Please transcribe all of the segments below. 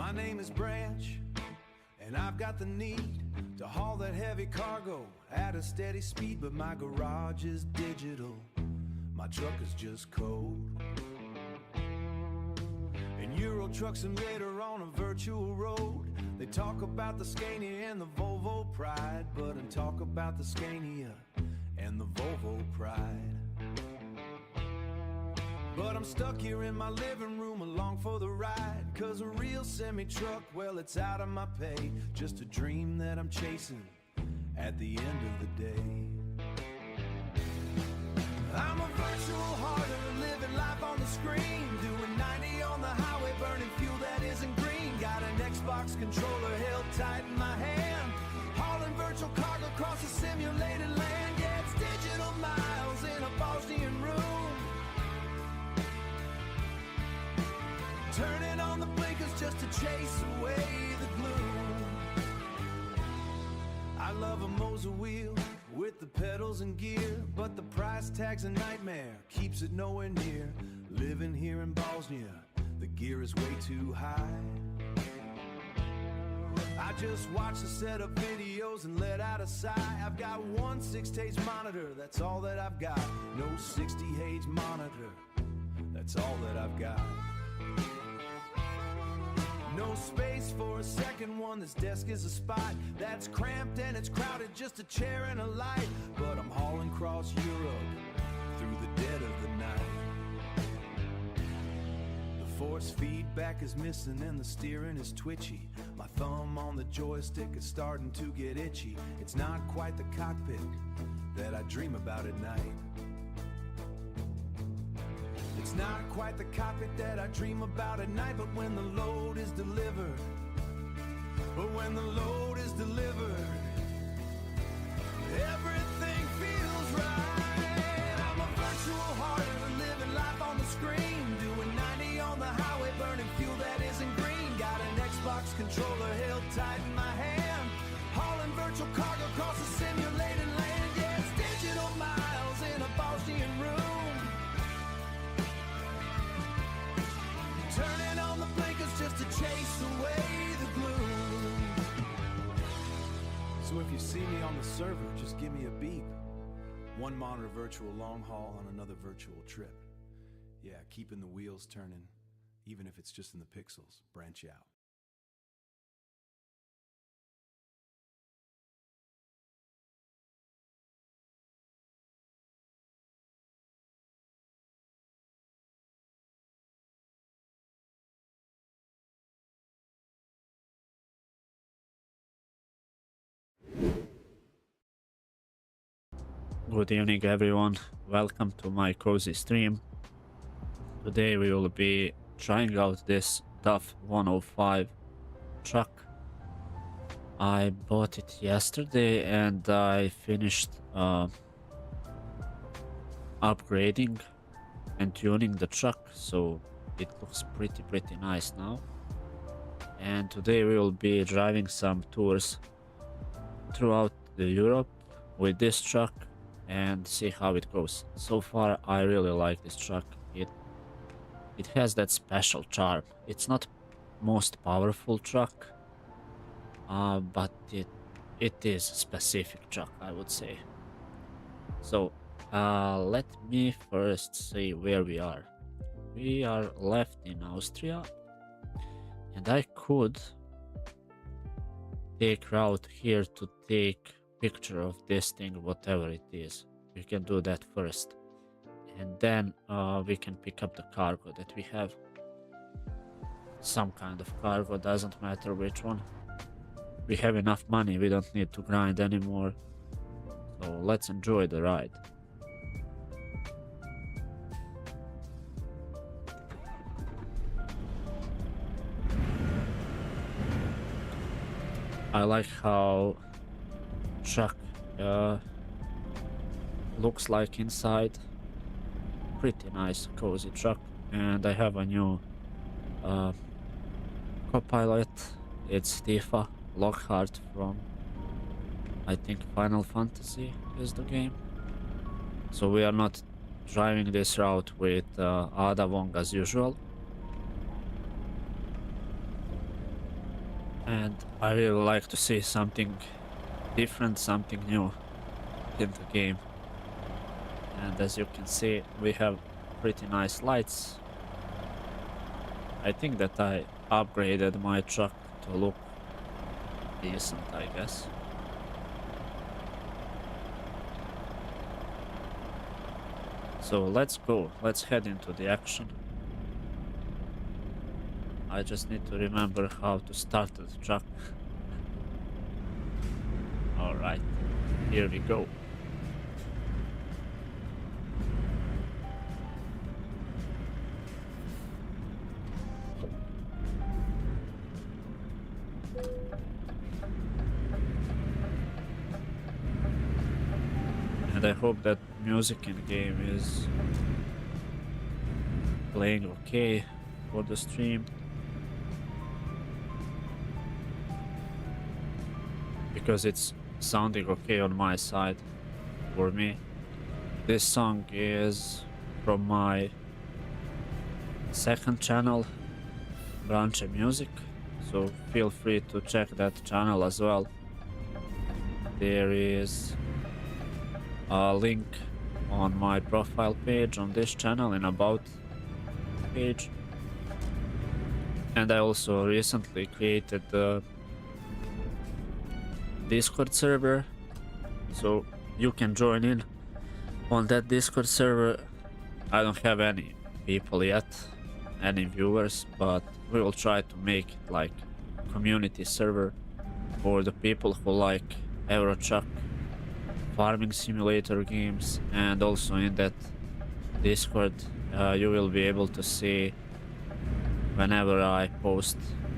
My name is Branch, and I've got the need to haul that heavy cargo at a steady speed. But my garage is digital, my truck is just code. And Euro Truck Simulator on a virtual road, they talk about the Scania and the Volvo Pride, but and talk about the Scania and the Volvo Pride. But I'm stuck here in my living room along for the ride, 'cause a real semi-truck, well, it's out of my pay. Just a dream that I'm chasing at the end of the day. I'm a virtual harder, living life on the screen, doing 90 on the highway, burning fuel that isn't green. Got an Xbox controller held tight in my hand, hauling virtual cargo across a simulated land. Yeah, it's digital miles in a Bosnian room, turning on the blinkers just to chase away the gloom. I love a Moser wheel with the pedals and gear, but the price tag's a nightmare, keeps it nowhere near. Living here in Bosnia, the gear is way too high. I just watch a set of videos and let out a sigh. I've got one 6-stage monitor, that's all that I've got. No 60-gauge monitor, that's all that I've got. No space for a second one, this desk is a spot that's cramped and it's crowded, just a chair and a light. But I'm hauling across Europe through the dead of the night. The force feedback is missing and the steering is twitchy. My thumb on the joystick is starting to get itchy. It's not quite the cockpit that I dream about at night. It's not quite the cockpit that I dream about at night, but when the load is delivered, everything feels right. I'm a virtual harder, living life on the screen, doing 90 on the highway, burning fuel that isn't green. Got an Xbox controller held tight in my hand, hauling virtual cargo across a simulated land. Yeah, it's digital miles in a Bosnian room, turning on the blinkers just to chase away the gloom. So if you see me on the server, just give me a beep. One monitor virtual long haul on another virtual trip. Yeah, keeping the wheels turning, even if it's just in the pixels. Branch out. Good evening everyone, welcome to my cozy stream. Today we will be trying out this DAF 105 truck. I bought it yesterday and I finished upgrading and tuning the truck, so it looks pretty nice now. And today we will be driving some tours throughout Europe with this truck and see how it goes. So far I really like this truck. It has that special charm. It's not most powerful truck, but it is a specific truck, I would say. So let me first see where we are. We are left in Austria, and I could take route here to take picture of this thing, whatever it is. We can do that first, and then we can pick up the cargo that we have. Some kind of cargo, doesn't matter which one. We have enough money, we don't need to grind anymore, so let's enjoy the ride. I like how truck looks like inside. Pretty nice cozy truck, and I have a new co-pilot. It's Tifa Lockhart from, I think, Final Fantasy is the game. So we are not driving this route with Ada Wong as usual. And I really like to see something different, something new in the game. And as you can see, we have pretty nice lights. I think that I upgraded my truck to look decent, I guess. So let's go, let's head into the action. I just need to remember how to start the truck. Alright, here we go. And I hope that music in the game is playing okay for the stream. Because it's sounding okay on my side for me. This song is from my second channel, BrancheMusic, so feel free to check that channel as well. There is a link on my profile page on this channel in about page. And I also recently created the Discord server, so you can join in on that Discord server. I don't have any people yet, any viewers, but we will try to make it like community server for the people who like Euro Truck, farming simulator games. And also in that Discord you will be able to see whenever I post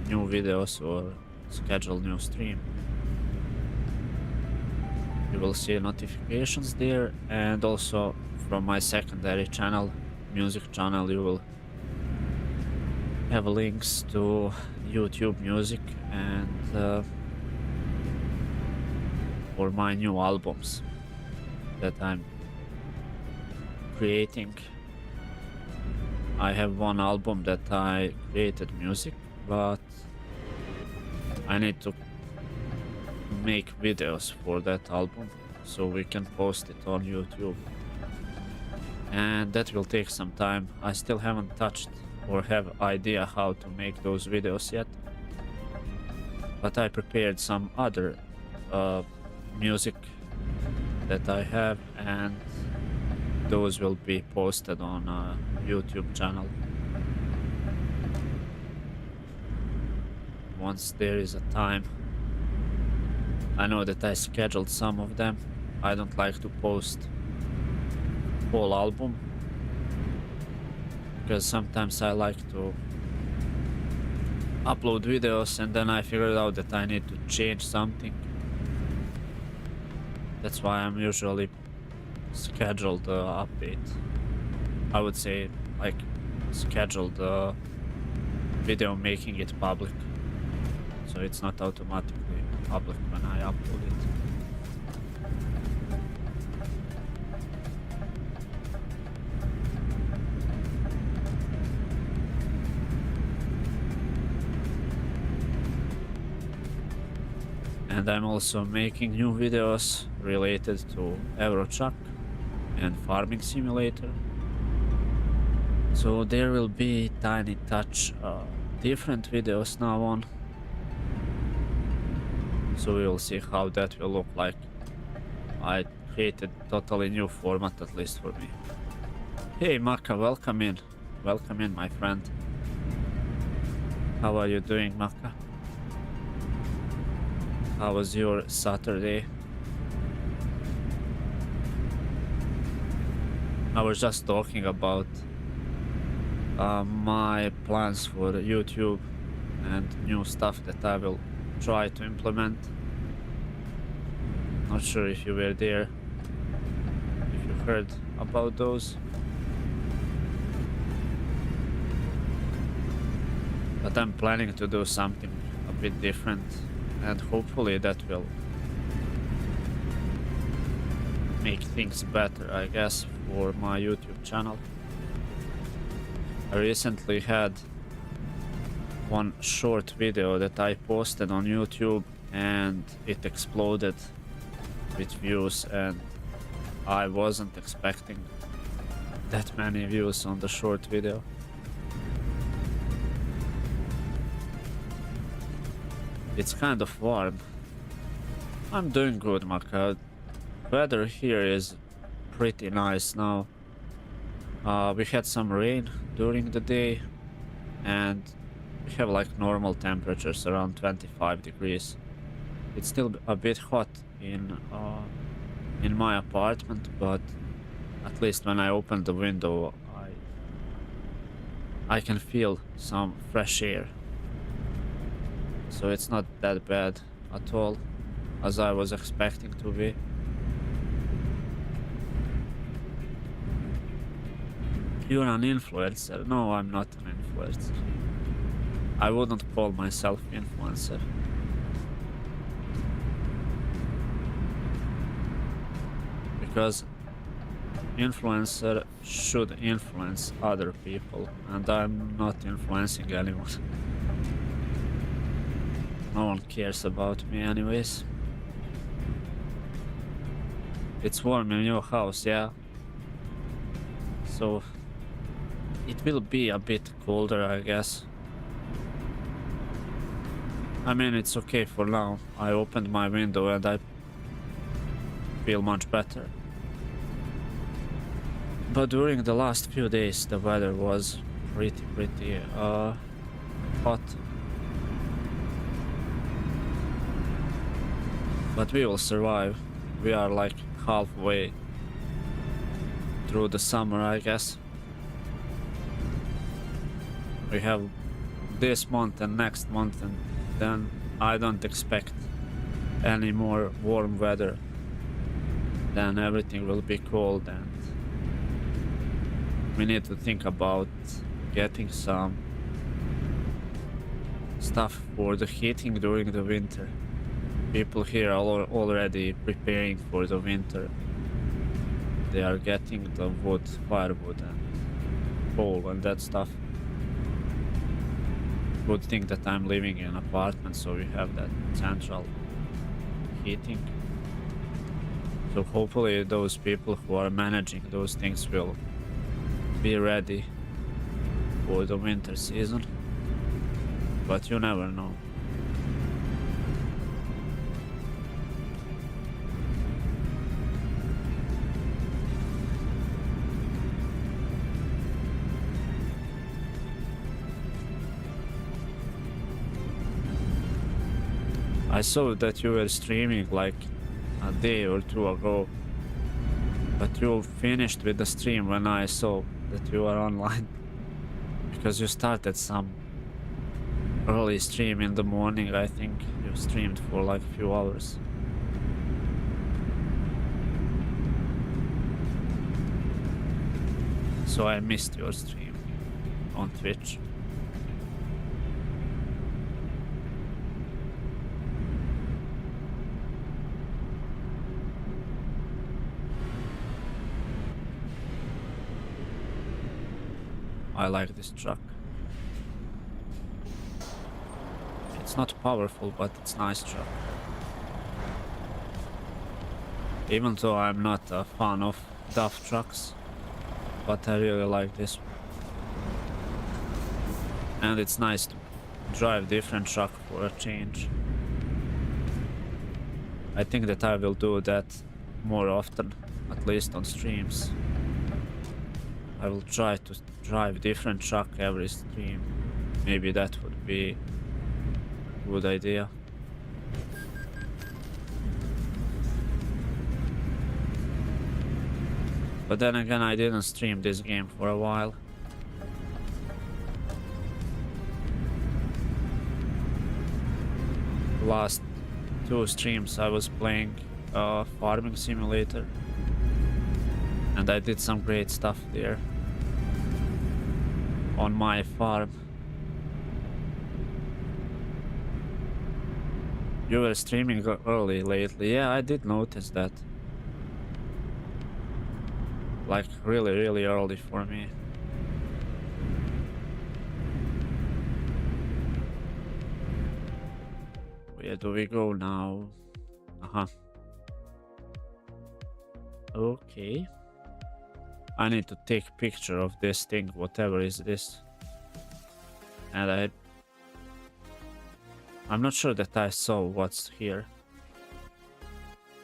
new videos or schedule new stream. You will see notifications there, and also from my secondary channel, music channel, you will have links to YouTube Music and for my new albums that I'm creating. I have one album that I created music, but I need to make videos for that album so we can post it on YouTube, and that will take some time. I still haven't touched or have idea how to make those videos yet, but I prepared some other music that I have, and those will be posted on a YouTube channel once there is a time. I know that I scheduled some of them. I don't like to post whole album because sometimes I like to upload videos and then I figured out that I need to change something. That's why I'm usually scheduled the update. I would say like schedule the video, making it public, so it's not automatically public when I upload it. And I'm also making new videos related to Euro Truck and farming simulator. So there will be tiny touch different videos now on. So we will see how that will look like. I created totally new format, at least for me. Hey Maka, welcome in. Welcome in, my friend. How are you doing, Maka? How was your Saturday? I was just talking about my plans for YouTube and new stuff that I will try to implement. Not sure if you were there, if you heard about those. But I'm planning to do something a bit different, and hopefully that will make things better, I guess, for my YouTube channel. I recently had one short video that I posted on YouTube and it exploded with views, and I wasn't expecting that many views on the short video. It's kind of warm. I'm doing good, Maka. Weather here is pretty nice now. We had some rain during the day and we have like normal temperatures around 25 degrees. It's still a bit hot in my apartment, but at least when I open the window I can feel some fresh air. So it's not that bad at all as I was expecting to be. You're an influencer? No, I'm not an influencer. I wouldn't call myself influencer. Because influencer should influence other people, and I'm not influencing anyone. No one cares about me anyways. It's warm in your house, yeah? So it will be a bit colder, I guess. I mean, it's okay for now. I opened my window and I feel much better. But during the last few days the weather was pretty hot. But we will survive. We are like halfway through the summer, I guess. We have this month and next month, and then I don't expect any more warm weather. Then everything will be cold and we need to think about getting some stuff for the heating during the winter. People here are already preparing for the winter. They are getting the wood, firewood and coal and that stuff. Good thing that I'm living in an apartment, so we have that central heating. So hopefully those people who are managing those things will be ready for the winter season. But you never know. I saw that you were streaming like a day or two ago, but you finished with the stream when I saw that you were online, because you started some early stream in the morning. I think you streamed for like a few hours. So I missed your stream on Twitch. I like this truck. It's not powerful, but it's a nice truck. Even though I'm not a fan of DAF trucks, but I really like this one. And it's nice to drive different truck for a change. I think that I will do that more often, at least on streams. I will try to drive different truck every stream. Maybe that would be a good idea. But then again, I didn't stream this game for a while. Last two streams I was playing Farming Simulator. And I did some great stuff there on my farm. You were streaming early lately. Yeah, I did notice that. Like really early for me. Where do we go now? Okay. I need to take picture of this thing, whatever is this. And I'm not sure that I saw what's here.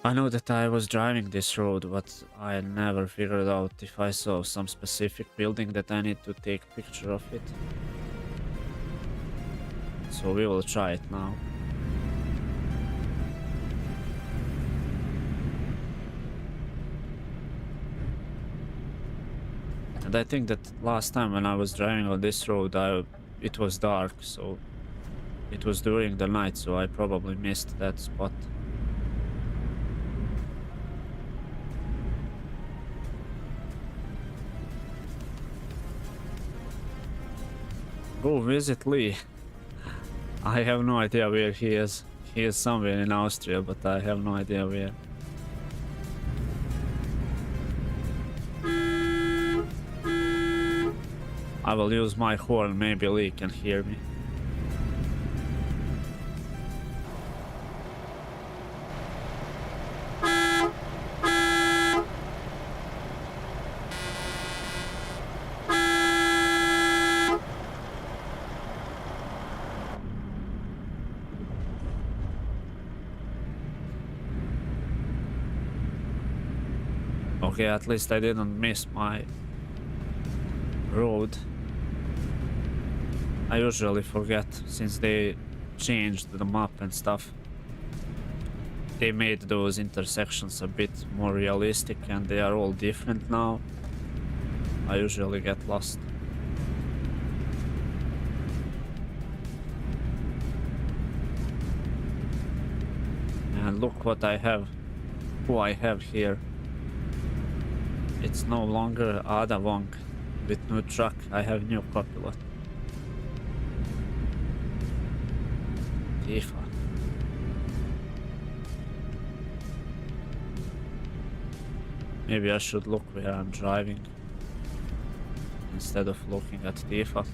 I know that I was driving this road, but I never figured out if I saw some specific building that I need to take picture of it. So we will try it now. And I think that last time when I was driving on this road, it was dark, so it was during the night, so I probably missed that spot. Go visit Lee. I have no idea where he is. He is somewhere in Austria, but I have no idea where. I will use my horn, maybe Lee can hear me. Okay, at least I didn't miss my road. I usually forget since they changed the map and stuff. They made those intersections a bit more realistic and they are all different now. I usually get lost. And look what I have, who I have here. It's no longer Ada Wong with new truck. I have new copilot. Tifa. Maybe I should look where I'm driving instead of looking at Tifa.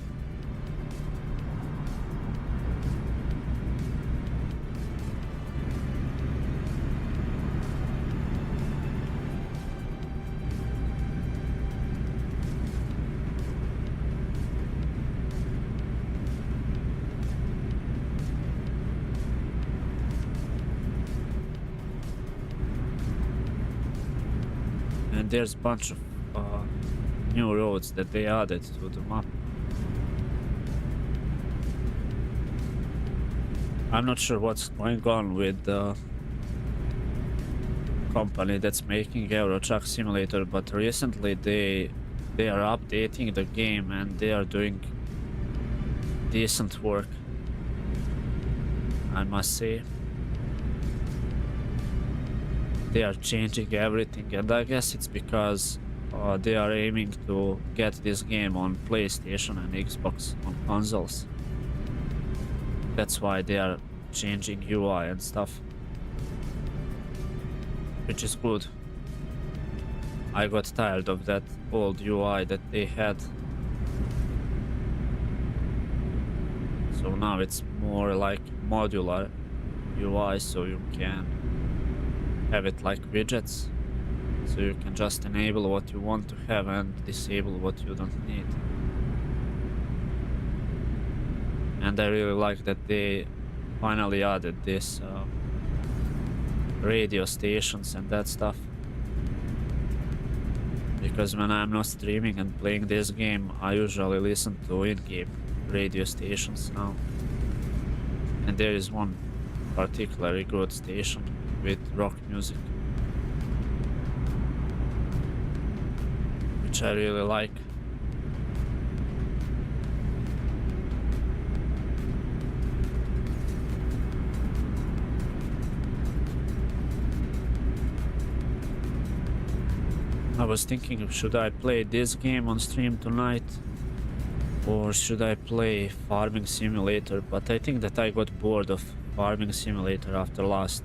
And there's a bunch of new roads that they added to the map. I'm not sure what's going on with the company that's making Euro Truck Simulator, but recently they are updating the game and they are doing decent work, I must say. They are changing everything, and I guess it's because they are aiming to get this game on PlayStation and Xbox on consoles. That's why they are changing UI and stuff, which is good. I got tired of that old UI that they had. So now it's more like modular UI, so you can have it like widgets, so you can just enable what you want to have and disable what you don't need. And I really like that they finally added this radio stations and that stuff, because when I'm not streaming and playing this game, I usually listen to in-game radio stations now, and there is one particularly good station with rock music, which I really like. I was thinking, should I play this game on stream tonight or should I play Farming Simulator, but I think that I got bored of Farming Simulator after last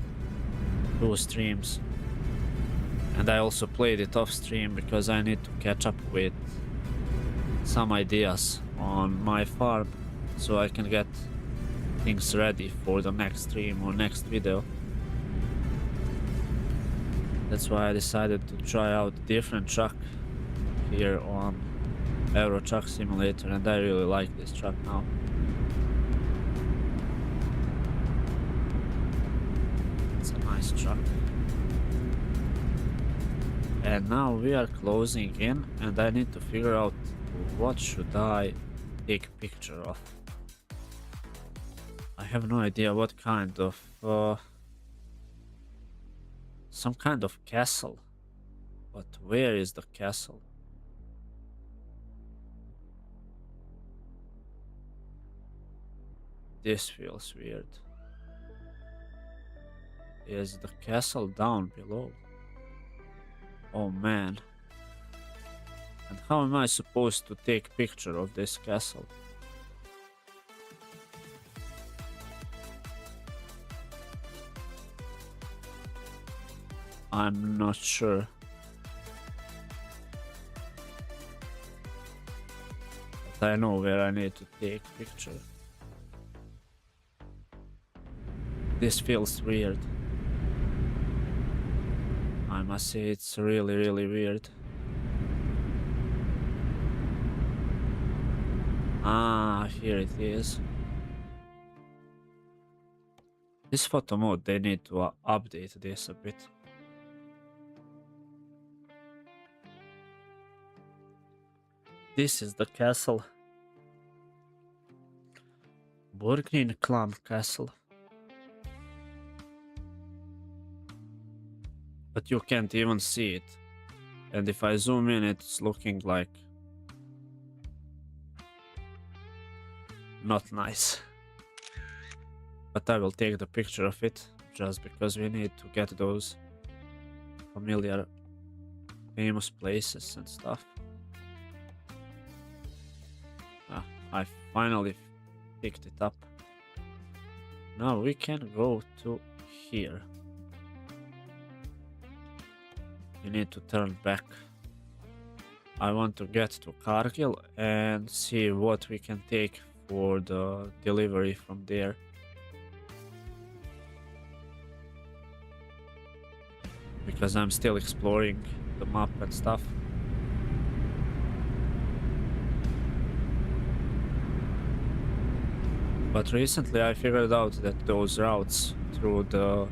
2 streams, and I also played it off stream because I need to catch up with some ideas on my farm so I can get things ready for the next stream or next video. That's why I decided to try out a different truck here on Euro Truck Simulator, and I really like this truck now. It's a nice truck. And now we are closing in, and I need to figure out what should I take a picture of. I have no idea what kind of some kind of castle, but where is the castle? This feels weird. Is the castle down below? Oh man. And how am I supposed to take a picture of this castle? I'm not sure. But I know where I need to take a picture. This feels weird. I must say it's really weird. Ah, here it is. This photo mode, they need to update this a bit. This is the castle. Burgrin Klam Castle. But you can't even see it. And if I zoom in, it's looking like not nice. But I will take the picture of it just because we need to get those familiar, famous places and stuff. Ah, I finally picked it up. Now we can go to here. You need to turn back. I want to get to Cargill and see what we can take for the delivery from there. Because I'm still exploring the map and stuff. But recently I figured out that those routes through the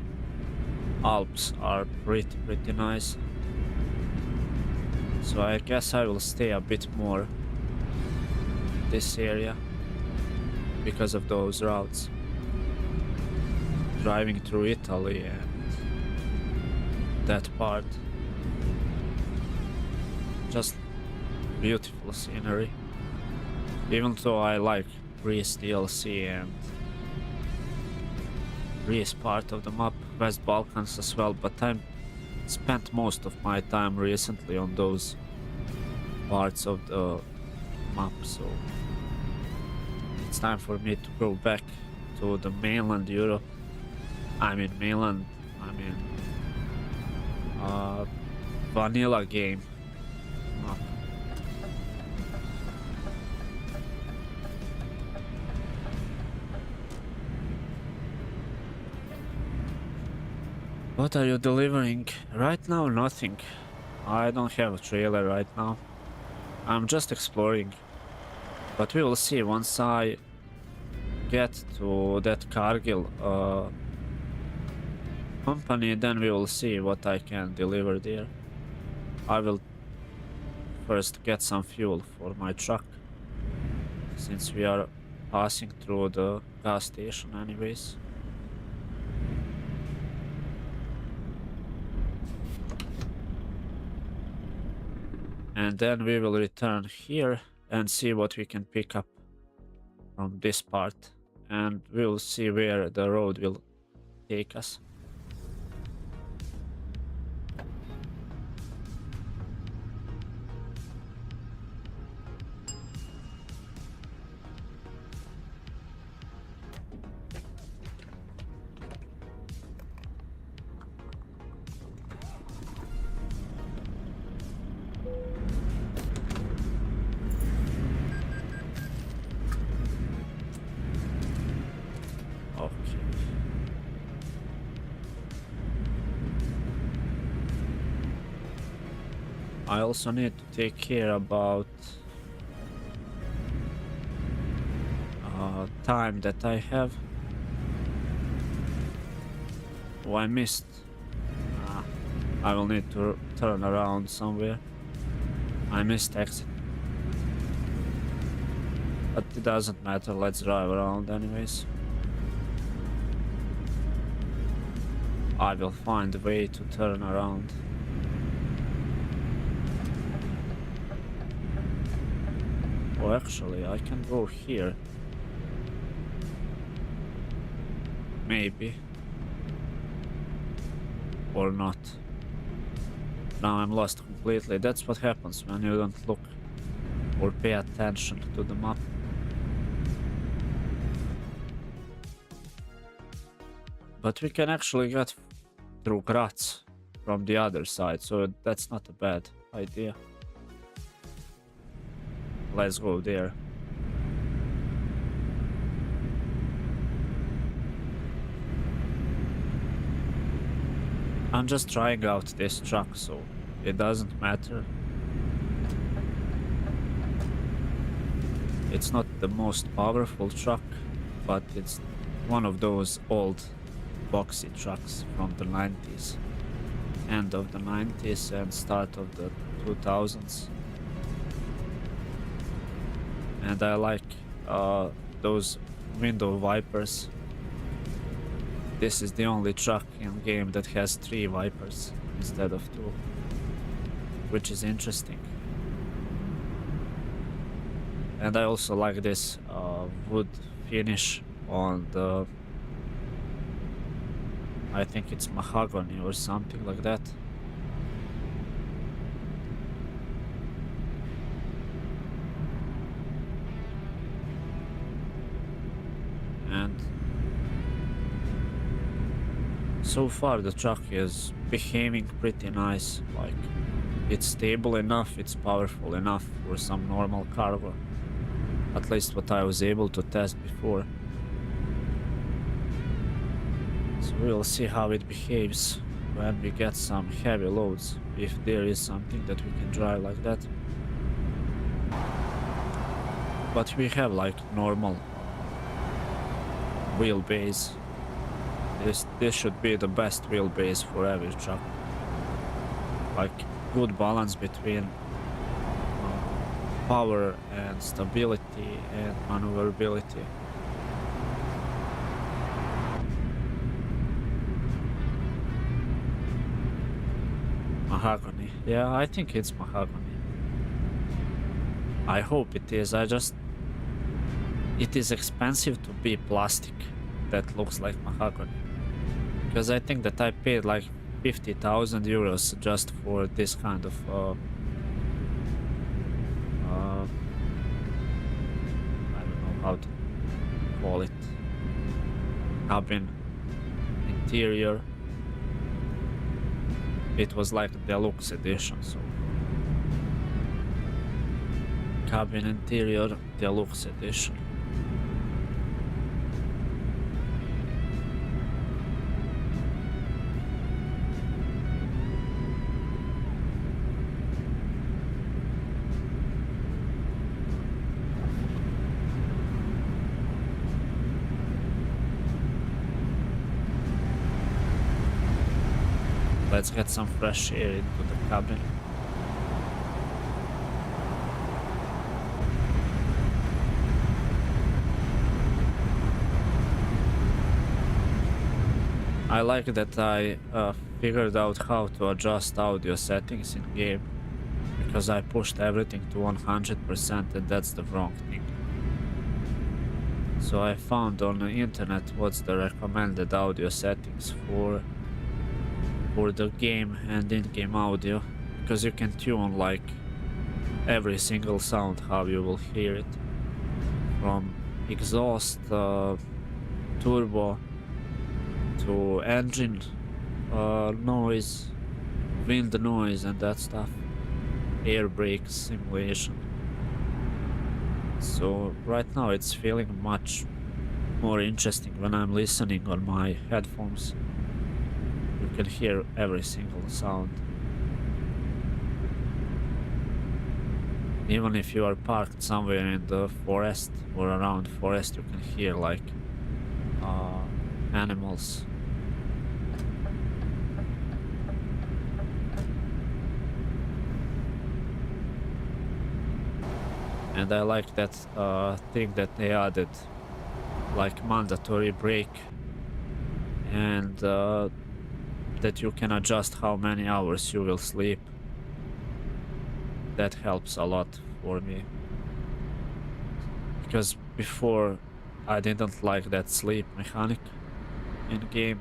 Alps are pretty nice. So I guess I will stay a bit more in this area because of those routes. Driving through Italy and that part. Just beautiful scenery. Even though I like Greece DLC and Greece part of the map, West Balkans as well, but I spent most of my time recently on those parts of the map, so it's time for me to go back to the mainland Europe. I mean vanilla game map. What are you delivering? Right now, nothing. I don't have a trailer right now. I'm just exploring. But we will see once I get to that Cargill company, then we will see what I can deliver there. I will first get some fuel for my truck, since we are passing through the gas station anyways. And then we will return here and see what we can pick up from this part, and we will see where the road will take us. I also need to take care about time that I have. Oh, I missed. I will need to turn around somewhere. I missed exit. But it doesn't matter, let's drive around anyways. I will find a way to turn around. Oh, actually, I can go here. Maybe. Or not. Now I'm lost completely. That's what happens when you don't look or pay attention to the map. But we can actually get through Graz from the other side, so that's not a bad idea. Let's go there. I'm just trying out this truck, so it doesn't matter. It's not the most powerful truck, but it's one of those old boxy trucks from the 90s. End of the 90s and start of the 2000s. And I like those window wipers. This is the only truck in game that has 3 wipers instead of 2, which is interesting. And I also like this wood finish on the, I think it's mahogany or something like that. And so far the truck is behaving pretty nice, like it's stable enough, it's powerful enough for some normal cargo. At least what I was able to test before. So we'll see how it behaves when we get some heavy loads, if there is something that we can drive like that. But we have like normal wheelbase. This should be the best wheelbase for every truck. Like good balance between power and stability and maneuverability. Mahogany. Yeah, I think it's mahogany. I hope it is. It is expensive to be plastic that looks like mahogany. Because I think that I paid like 50,000 euros just for this kind of I don't know how to call it, cabin interior. It was like deluxe edition, so cabin interior deluxe edition. Let's get some fresh air into the cabin. I like that I figured out how to adjust audio settings in game, because I pushed everything to 100% and that's the wrong thing. So I found on the internet what's the recommended audio settings for the game and in-game audio, because you can tune like every single sound how you will hear it, from exhaust, turbo to engine noise, wind noise and that stuff, air brake simulation. So right now it's feeling much more interesting when I'm listening on my headphones. You can hear every single sound. Even if you are parked somewhere in the forest or around forest, you can hear like animals. And I like that thing that they added, like mandatory break, and that you can adjust how many hours you will sleep. That helps a lot for me. Because before I didn't like that sleep mechanic in game.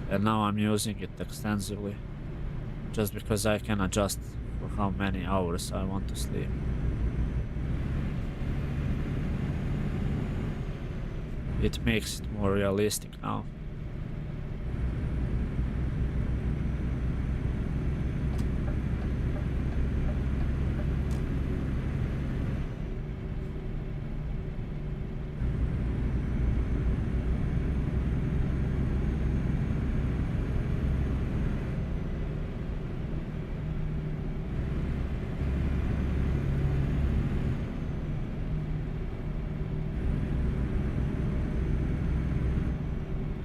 And now I'm using it extensively. Just because I can adjust for how many hours I want to sleep. It makes it more realistic now.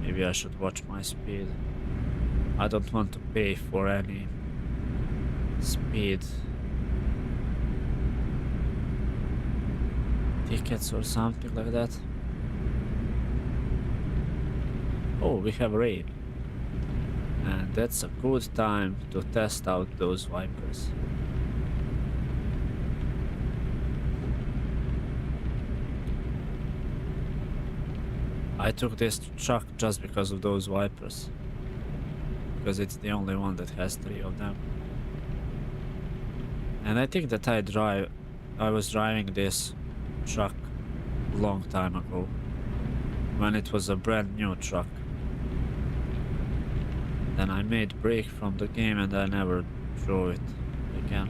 Maybe I should watch my speed. I don't want to pay for any speed tickets or something like that. Oh, we have rain. And that's a good time to test out those wipers. I took this truck just because of those wipers. Because it's the only one that has 3 of them. And I think that I was driving this truck a long time ago. When it was a brand new truck. Then I made break from the game and I never drove it again.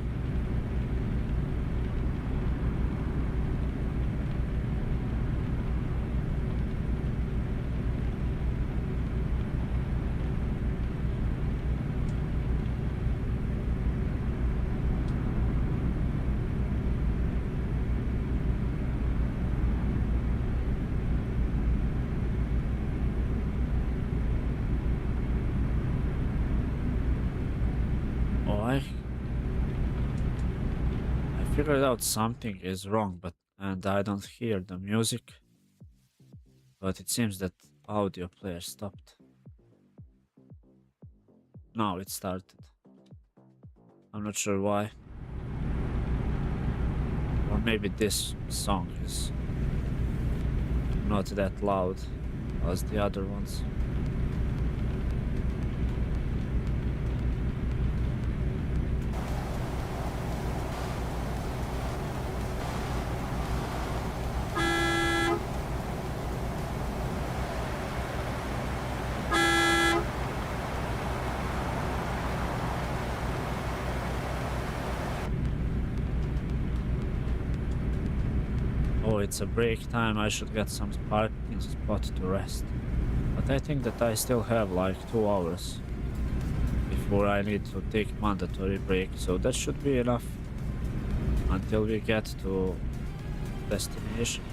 I figured out something is wrong, and I don't hear the music. But it seems that audio player stopped. Now it started. I'm not sure why. Or maybe this song is not that loud as the other ones. Oh, it's a break time. I should get some parking spot to rest. But I think that I still have like 2 hours before I need to take mandatory break, so that should be enough until we get to destination.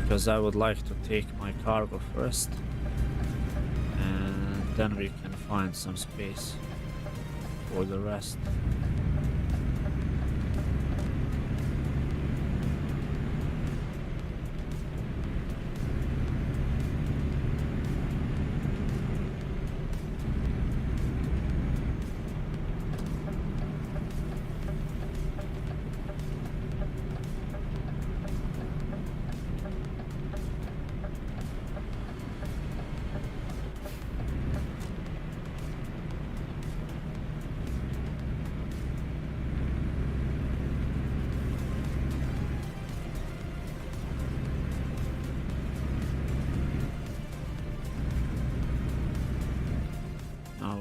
Because I would like to take my cargo first, and then we can find some space for the rest.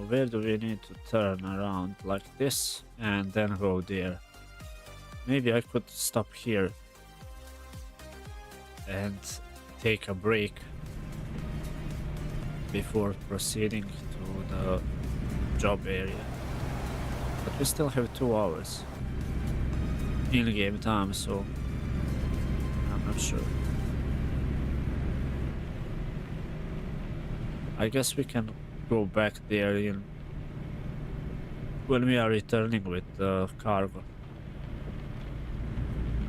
Where do we need to turn around? Like this and then go there. maybe I could stop here and take a break before proceeding to the job area. But we still have 2 hours in-game time, so I'm not sure. I guess we can go back there when we are returning with the cargo.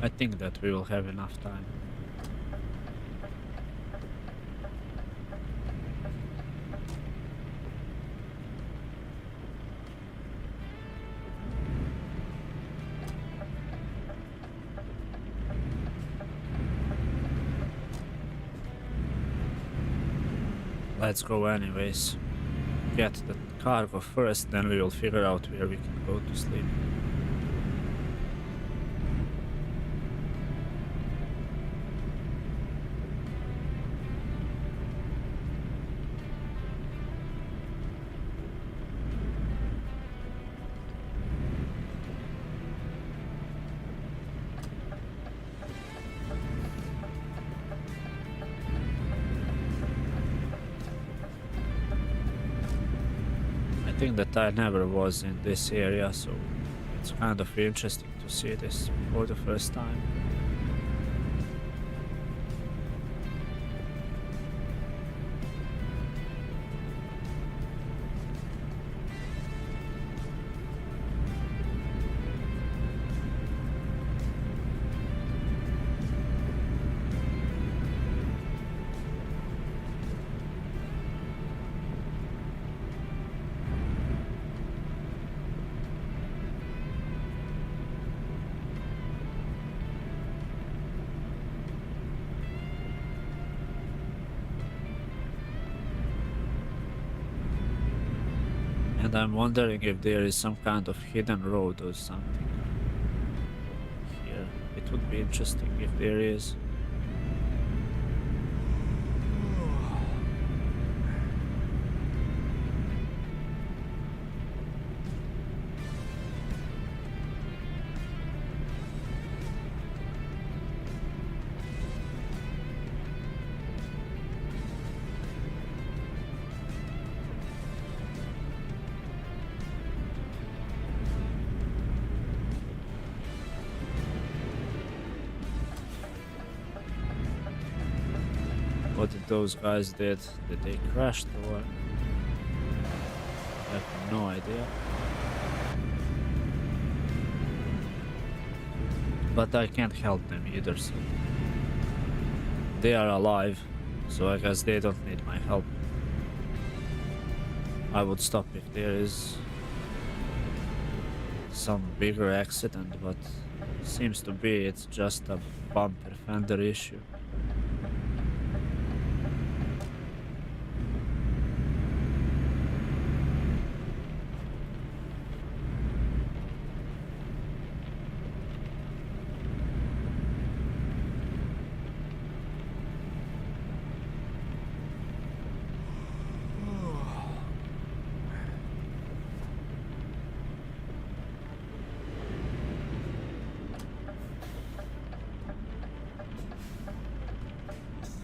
I think that we will have enough time. Let's go anyways. Get the cargo first, then we will figure out where we can go to sleep. I think that I never was in this area, so it's kind of interesting to see this for the first time. And I'm wondering if there is some kind of hidden road or something here. It would be interesting if there is. What did those guys did? Did they crash or? I have no idea. But I can't help them either, so they are alive, so I guess they don't need my help. I would stop if there is some bigger accident, but seems to be it's just a bumper fender issue.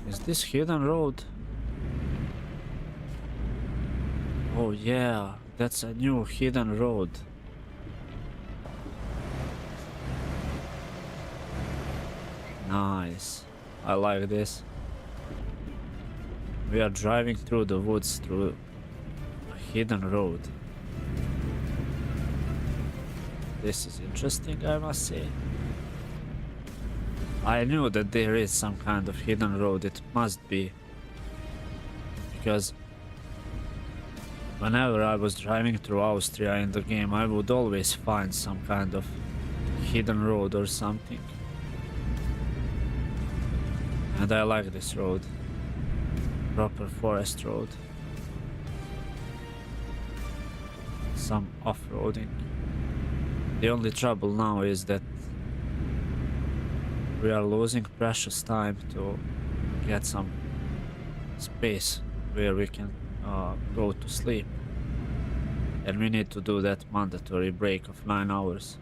Is this hidden road? Oh yeah, that's a new hidden road. Nice. I like this. We are driving through the woods through a hidden road. This is interesting, I must say. I knew that there is some kind of hidden road, it must be. Because whenever I was driving through Austria in the game, I would always find some kind of hidden road or something. And I like this road. Proper forest road. Some off-roading. The only trouble now is that we are losing precious time to get some space where we can go to sleep. And we need to do that mandatory break of 9 hours.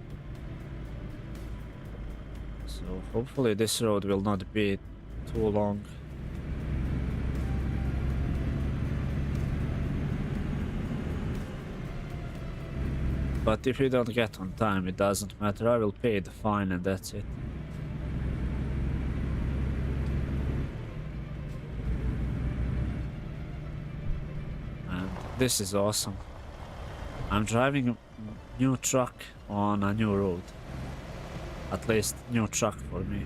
So hopefully this road will not be too long. But if you don't get on time, it doesn't matter. I will pay the fine and that's it. And this is awesome. I'm driving a new truck on a new road. At least new truck for me.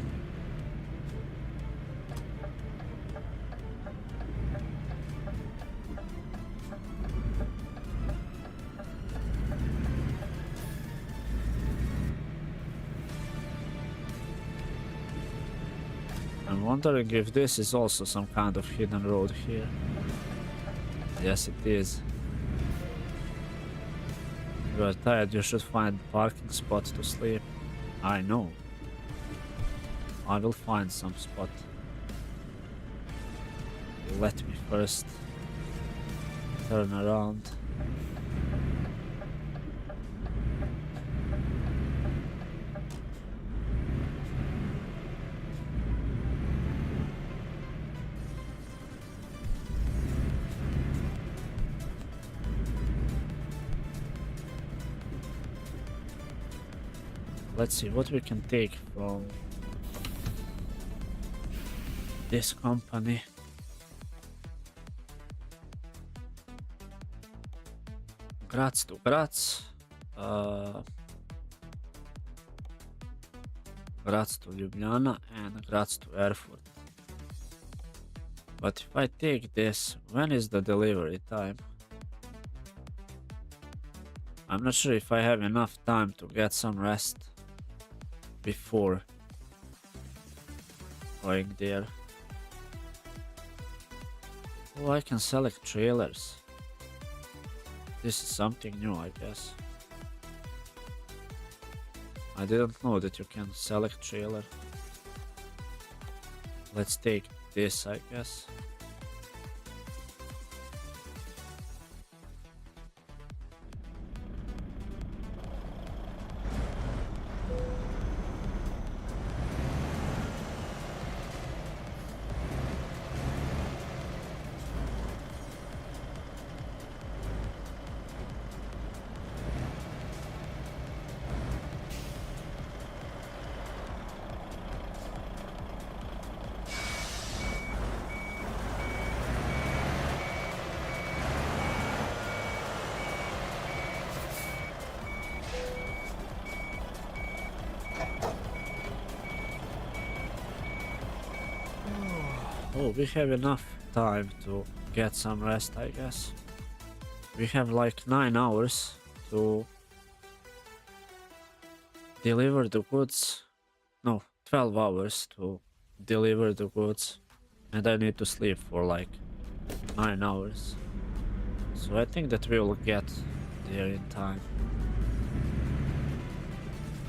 I'm wondering if this is also some kind of hidden road here. Yes, it is. If you are tired, you should find a parking spot to sleep. I know. I will find some spot. Let me first turn around. Let's see what we can take from this company. Graz to Graz. Graz to Ljubljana and Graz to Erfurt. But if I take this, when is the delivery time? I'm not sure if I have enough time to get some rest before going there. Oh, I can select trailers. This is something new, I guess. I didn't know that you can select trailer. Let's take this, I guess. Oh, we have enough time to get some rest, I guess. We have like 9 hours to deliver the goods. No, 12 hours to deliver the goods. And I need to sleep for like 9 hours. So I think that we will get there in time.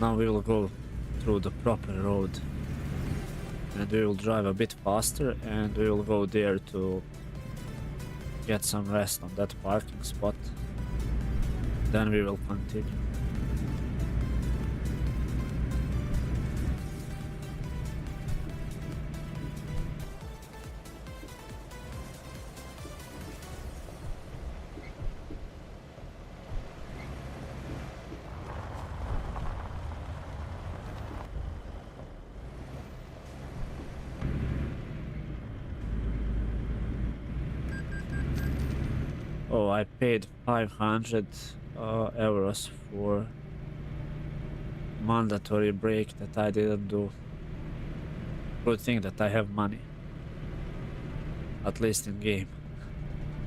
Now we will go through the proper road. And we will drive a bit faster and we will go there to get some rest on that parking spot. Then we will continue. Oh, I paid 500 euros for mandatory break that I didn't do. Good thing that I have money. At least in game.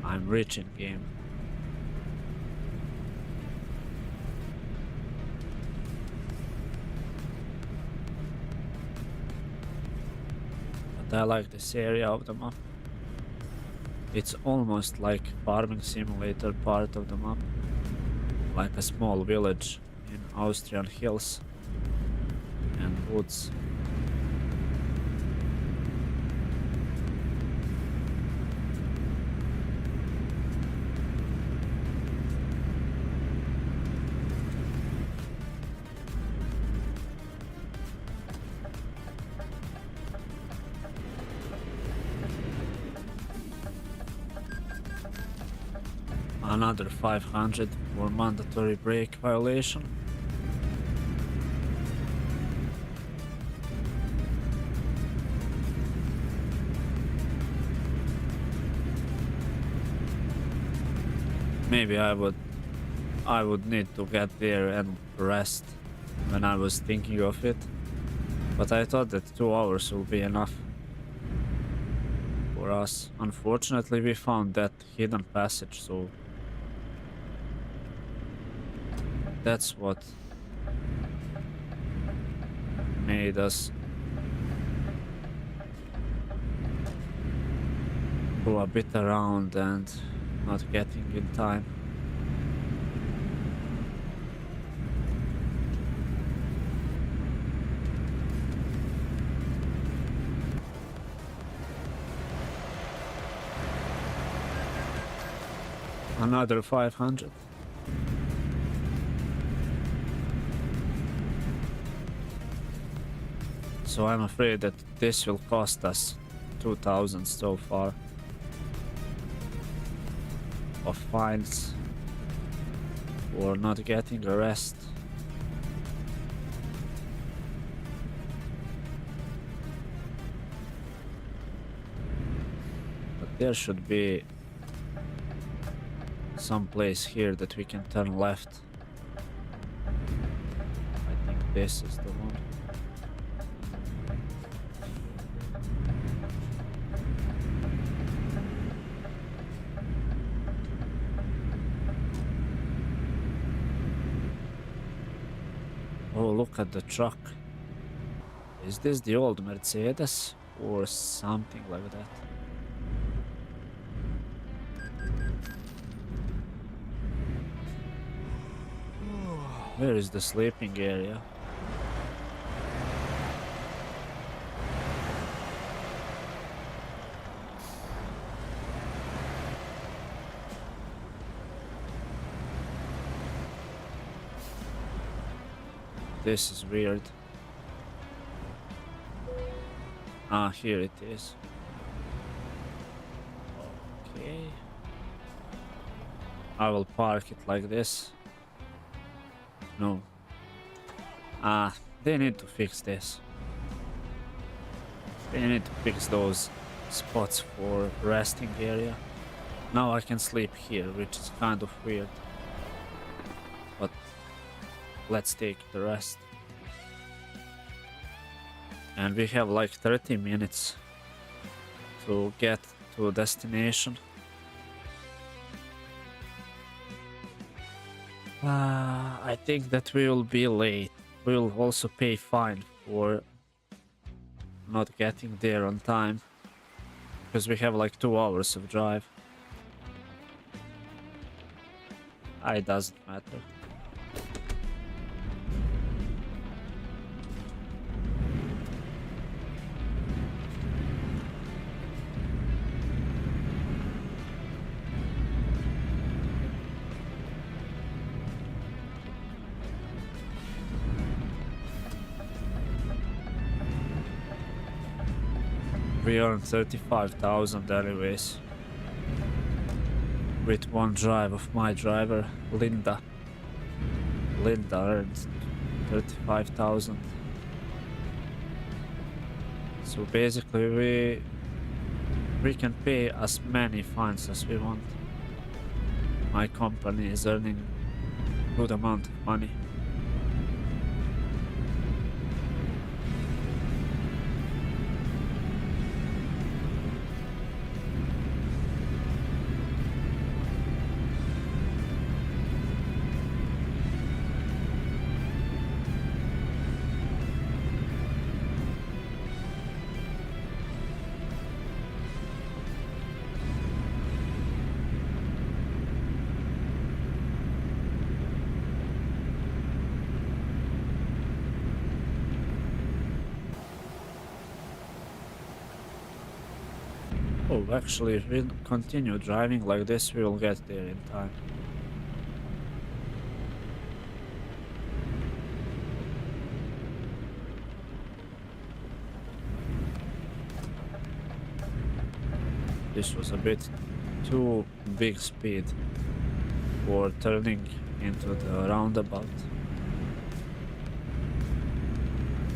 I'm rich in game. But I like this area of the map. It's almost like farming simulator part of the map. Like a small village in Austrian hills and woods. Another 500 for mandatory brake violation. Maybe I would need to get there and rest when I was thinking of it, but I thought that 2 hours will be enough for us. Unfortunately, we found that hidden passage, so that's what made us go a bit around and not getting in time. Another 500. So I'm afraid that this will cost us 2,000 so far of fines for not getting a rest. But there should be some place here that we can turn left. I think this is the one. Oh, look at the truck. Is this the old Mercedes or something like that? Where is the sleeping area? This is weird. Ah, here it is. Okay. I will park it like this. No. Ah, they need to fix this. They need to fix those spots for resting area. Now I can sleep here, which is kind of weird. But let's take the rest. And we have like 30 minutes to get to a destination. I think that we will be late. We will also pay fine for not getting there on time, because we have like 2 hours of drive. It doesn't matter. We earned 35,000 anyways. With one drive of my driver, Linda. Linda earned 35,000. So basically we can pay as many fines as we want. My company is earning a good amount of money. Oh, actually, if we continue driving like this, we will get there in time. This was a bit too big speed. for turning into the roundabout.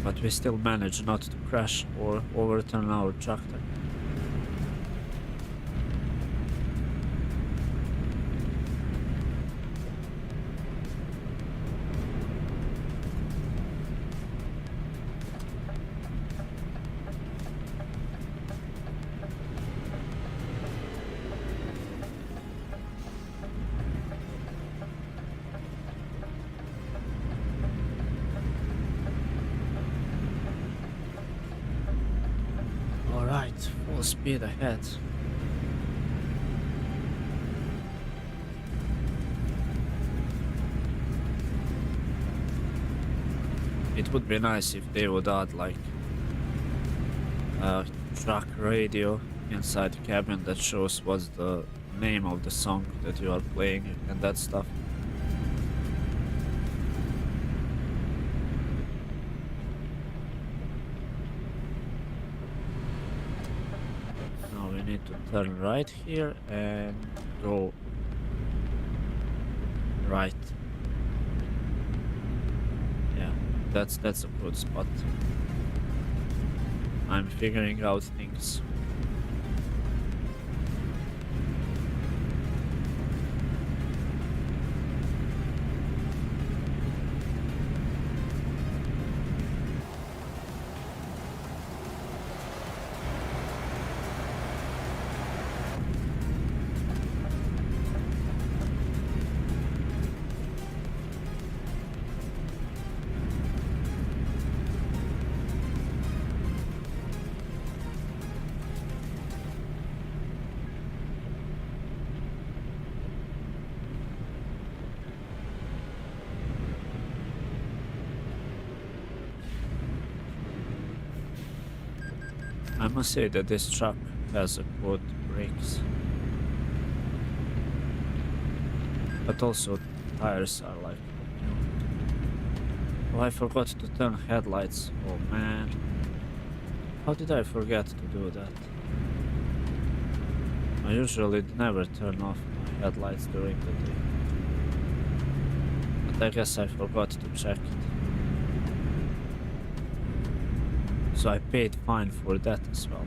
But we still managed not to crash or overturn our tractor. Alright, full speed ahead. It would be nice if they would add like a truck radio inside the cabin that shows what's the name of the song that you are playing and that stuff. Now we need to turn right here and go right. Yeah, that's a good spot. I'm figuring out things. I must say that this truck has a good brakes, but also tires are like new. Oh, I forgot to turn headlights. Oh man, how did I forget to do that? I usually never turn off my headlights during the day, but I guess I forgot to check it. So I paid fine for that as well.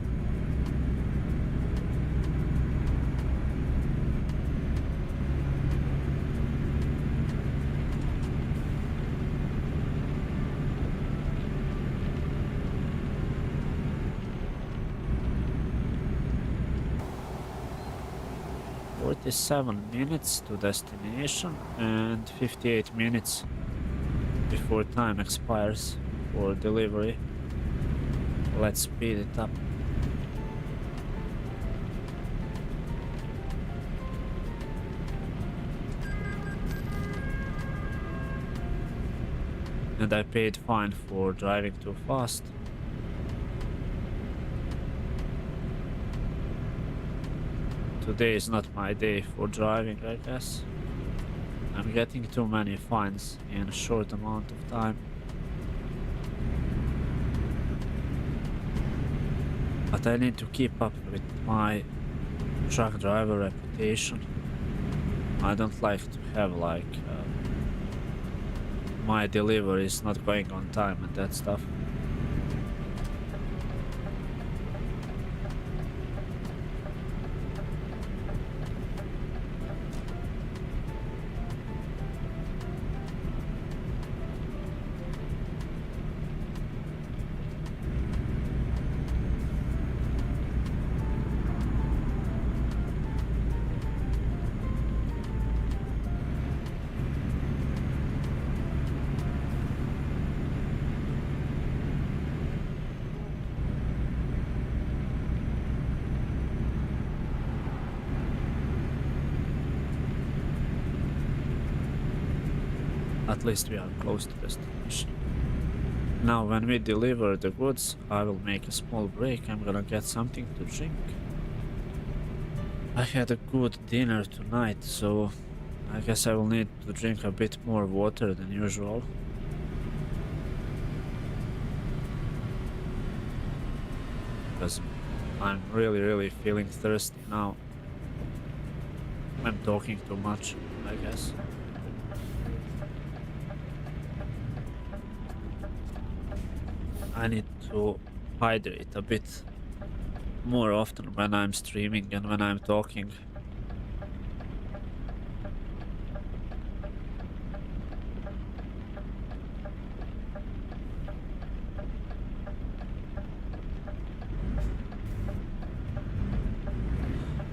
$47 to destination and 58 minutes before time expires for delivery. Let's speed it up. And I paid fine for driving too fast. Today is not my day for driving, I guess. I'm getting too many fines in a short amount of time. But I need to keep up with my truck driver reputation. I don't like to have like my deliveries not going on time and that stuff. At least we are close to destination. Now when we deliver the goods, I will make a small break. I'm gonna get something to drink. I had a good dinner tonight, so I guess I will need to drink a bit more water than usual. Because I'm really feeling thirsty now. I'm talking too much, I guess. I need to hydrate a bit more often when I'm streaming and when I'm talking.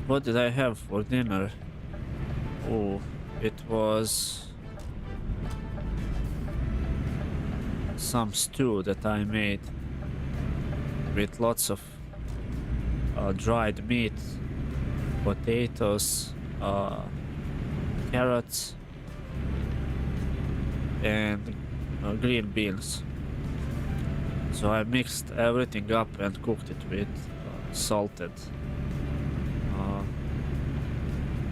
What did I have for dinner? Oh, it was some stew that I made with lots of dried meat, potatoes, carrots, and green beans. So I mixed everything up and cooked it with salted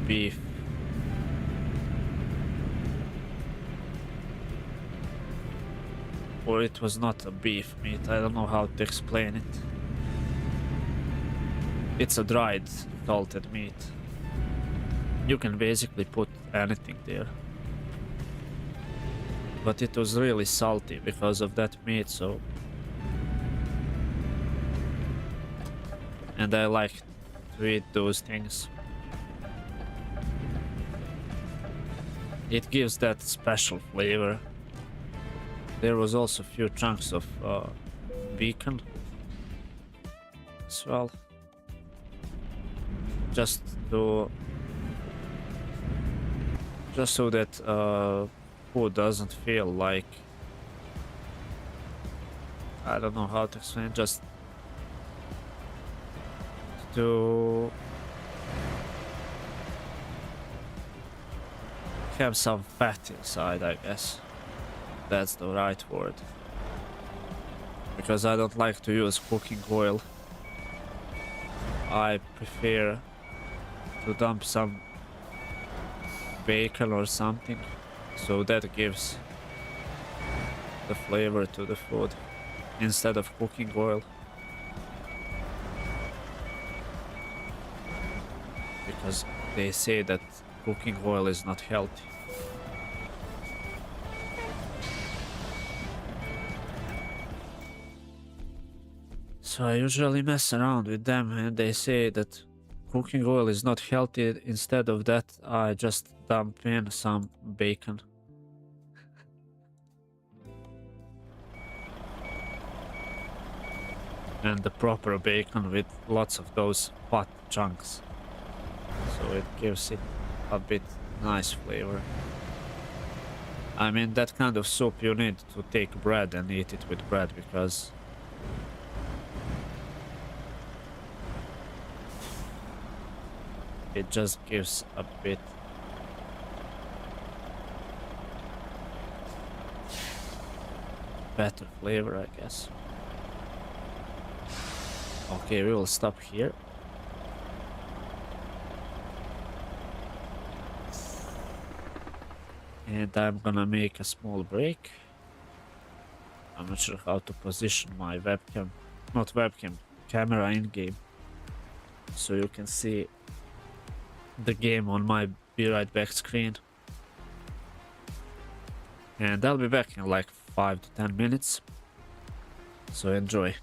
beef. Or it was not a beef meat, I don't know how to explain it. It's a dried salted meat. You can basically put anything there. But it was really salty because of that meat, so... And I like to eat those things. It gives that special flavor. There was also a few chunks of bacon as well. Just so that food doesn't feel like, I don't know how to explain, just to have some fat inside, I guess. That's the right word. Because I don't like to use cooking oil. I prefer to dump some bacon or something, so that gives the flavor to the food instead of cooking oil. Because they say that cooking oil is not healthy. So I usually mess around with them and they say that cooking oil is not healthy. Instead of that, I just dump in some bacon. And the proper bacon with lots of those fat chunks. So it gives it a bit nice flavor. I mean, that kind of soup you need to take bread and eat it with bread because it just gives a bit better flavor, I guess. Okay, we will stop here. And I'm gonna make a small break. I'm not sure how to position my webcam, not webcam, camera in game. So you can see the game on my Be Right Back screen. And I'll be back in like 5 to 10 minutes. So enjoy.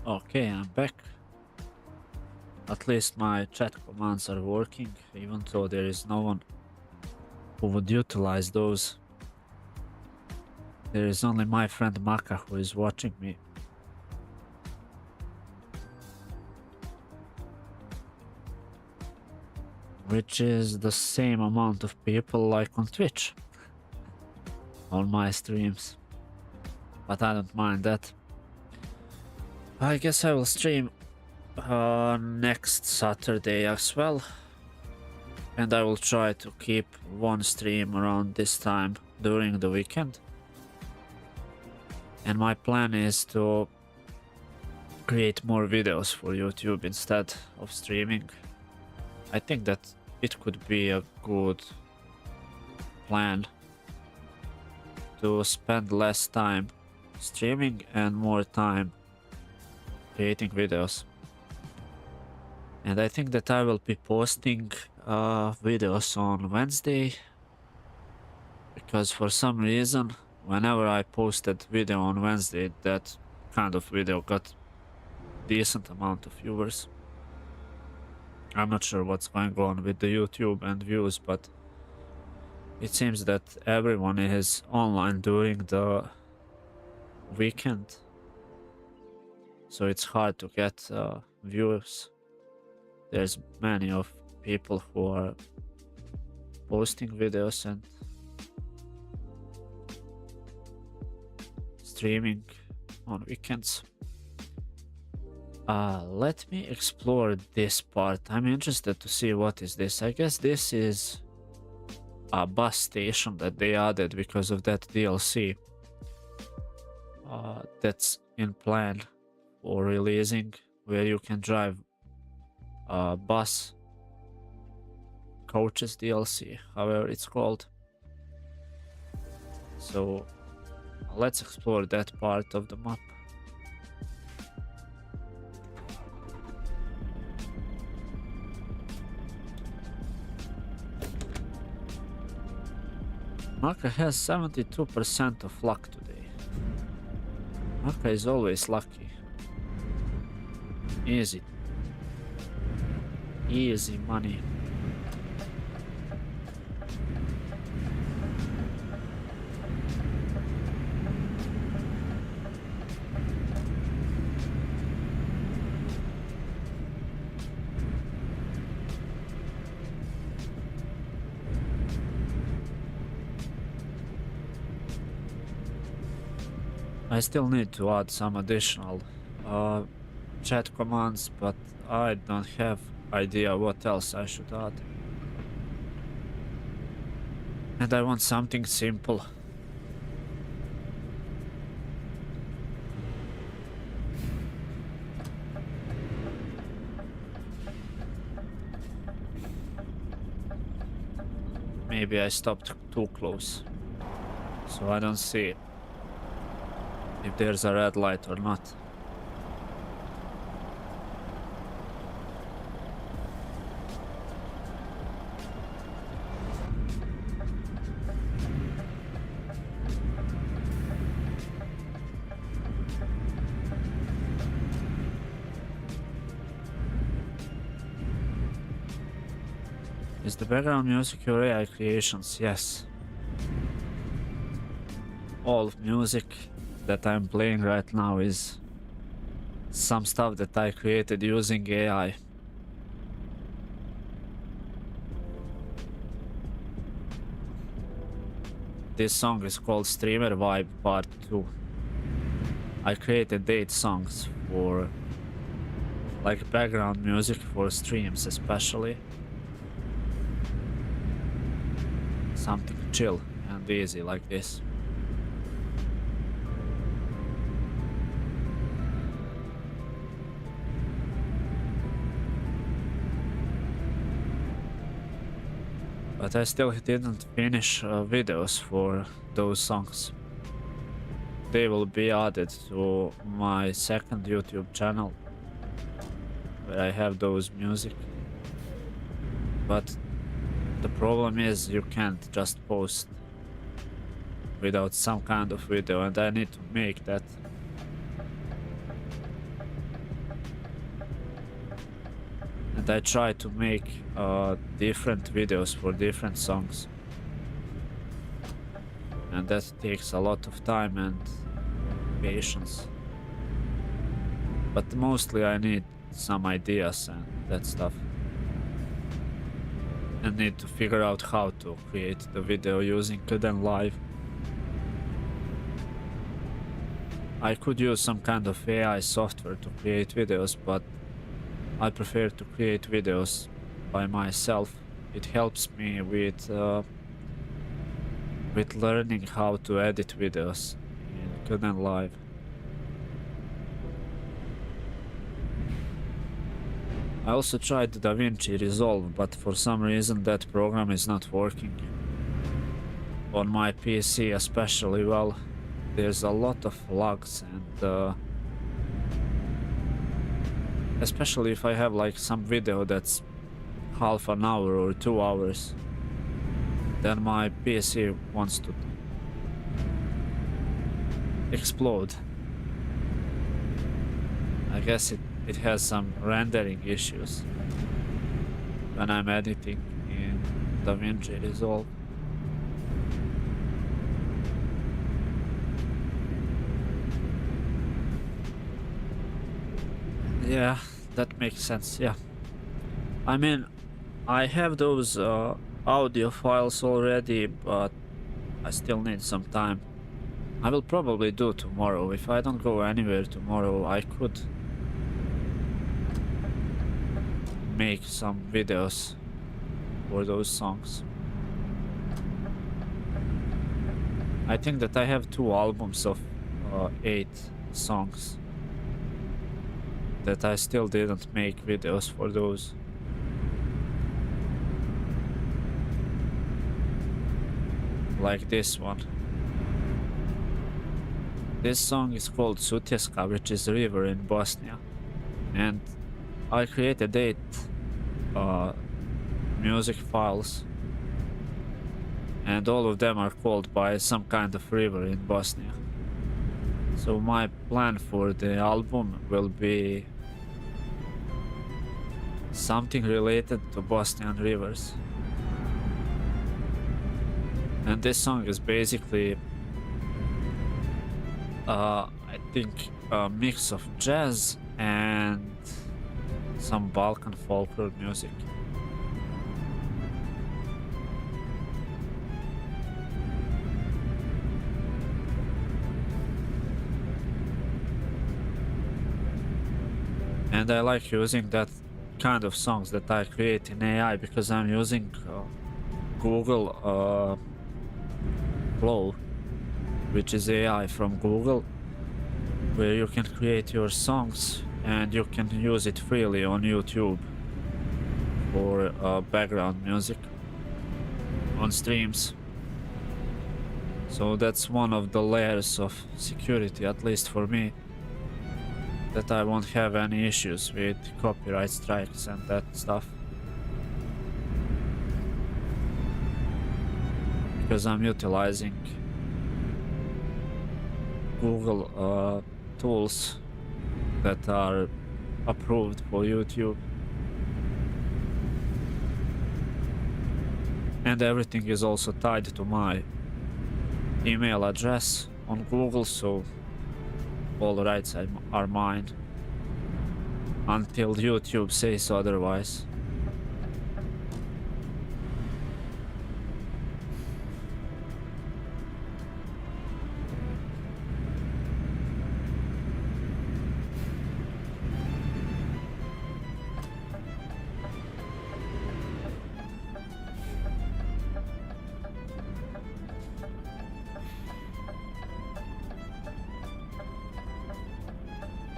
Okay, I'm back. At least my chat commands are working, even though there is no one who would utilize those. There is only my friend Maka who is watching me. Which is the same amount of people like on Twitch. On my streams. But I don't mind that. I guess I will stream next Saturday as well. And I will try to keep one stream around this time during the weekend. And my plan is to create more videos for YouTube instead of streaming. I think that it could be a good plan to spend less time streaming and more time creating videos. And I think that I will be posting videos on Wednesday, because for some reason whenever I posted video on Wednesday, that kind of video got decent amount of viewers. I'm not sure what's going on with the YouTube and views, but it seems that everyone is online during the weekend, so it's hard to get views. There's many of people who are posting videos and streaming on weekends. Let me explore this part. I'm interested to see what is this. I guess this is a bus station that they added because of that DLC that's in plan for releasing, where you can drive bus coaches DLC, however it's called. So let's explore that part of the map. Maka has 72% of luck today. Maka is always lucky. Easy. Easy money. I still need to add some additional chat commands, but I don't have idea what else I should add. And I want something simple. Maybe I stopped too close, so I don't see if there's a red light or not. Is the background music your AI creations? Yes. All music that I'm playing right now is some stuff that I created using AI. This song is called Streamer Vibe Part 2. I created 8 songs for like background music for streams especially. Something chill and easy like this. But I still didn't finish videos for those songs. They will be added to my second YouTube channel, where I have those music. But the problem is you can't just post without some kind of video, and I need to make that. and I try to make different videos for different songs, and that takes a lot of time and patience, but mostly I need some ideas and that stuff, and need to figure out how to create the video using Kdenlive. I could use some kind of AI software to create videos, but I prefer to create videos by myself. It helps me with learning how to edit videos in Kdenlive. I also tried DaVinci Resolve, but for some reason that program is not working on my PC especially well. There's a lot of lags, and especially if I have like some video that's half an hour or 2 hours, then my PC wants to explode. I guess it has some rendering issues when I'm editing in DaVinci Resolve. Yeah, that makes sense, yeah. I mean, I have those audio files already, but I still need some time. I will probably do tomorrow. If I don't go anywhere tomorrow, I could make some videos for those songs. I think that I have 2 albums of 8 songs that I still didn't make videos for those. Like this one. This song is called Sutjeska, which is a river in Bosnia, and I created 8 music files, and all of them are called by some kind of river in Bosnia. So my plan for the album will be something related to Bosnian rivers. And this song is basically I think a mix of jazz and some Balkan folklore music. And I like using that kind of songs that I create in AI because I'm using Google Flow, which is AI from Google, where you can create your songs and you can use it freely on YouTube for background music on streams. So that's one of the layers of security, at least for me, that I won't have any issues with copyright strikes and that stuff. Because I'm utilizing Google tools that are approved for YouTube. And everything is also tied to my email address on Google, so all the rights are mine until YouTube says otherwise.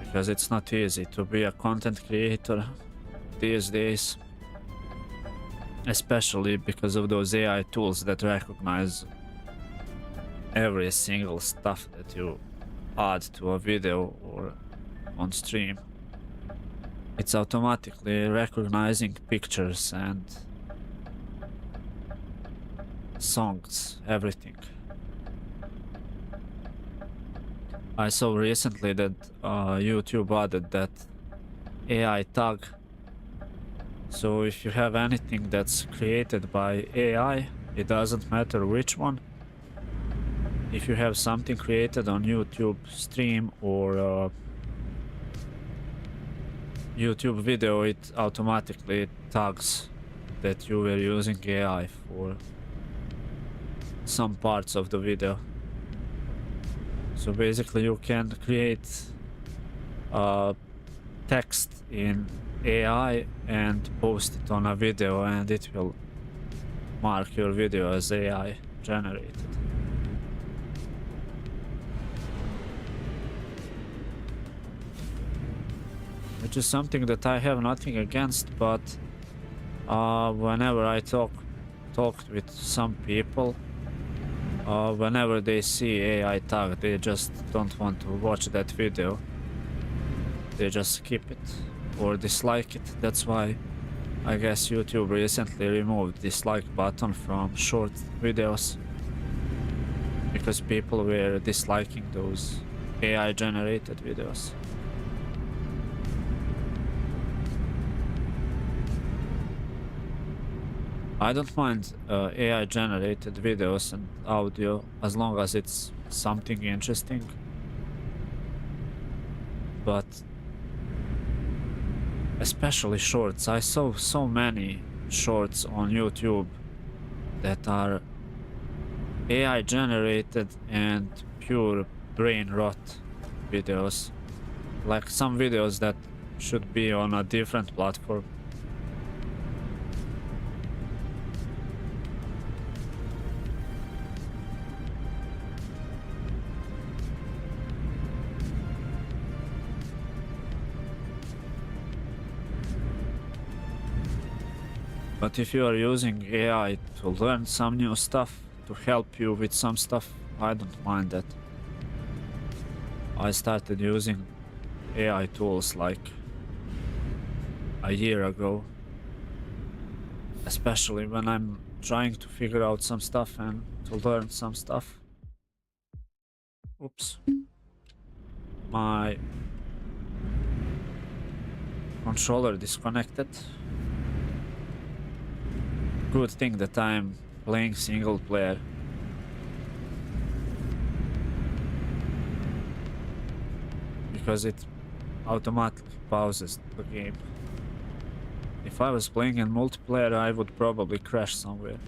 Because it's not easy to be a content creator these days, especially because of those AI tools that recognize every single stuff that you add to a video or on stream. It's automatically recognizing pictures and songs, everything. I saw recently that YouTube added that AI tag So if you have anything that's created by AI, it doesn't matter which one. If you have something created on YouTube stream or YouTube video, it automatically tags that you were using AI for some parts of the video. So basically you can create text in AI and post it on a video, and it will mark your video as AI generated. Which is something that I have nothing against, but whenever I talked with some people, whenever they see AI tag, they just don't want to watch that video. They just skip it or dislike it. That's why I guess YouTube recently removed dislike button from short videos, because people were disliking those AI generated videos. I don't mind AI generated videos and audio as long as it's something interesting, but especially shorts. I saw so many shorts on YouTube that are AI generated and pure brain rot videos, like some videos that should be on a different platform. But if you are using AI to learn some new stuff, to help you with some stuff, I don't mind that. I started using AI tools like a year ago, especially when I'm trying to figure out some stuff and to learn some stuff. Oops. My controller disconnected. Good thing that I'm playing single player. Because it automatically pauses the game. If I was playing in multiplayer, I would probably crash somewhere.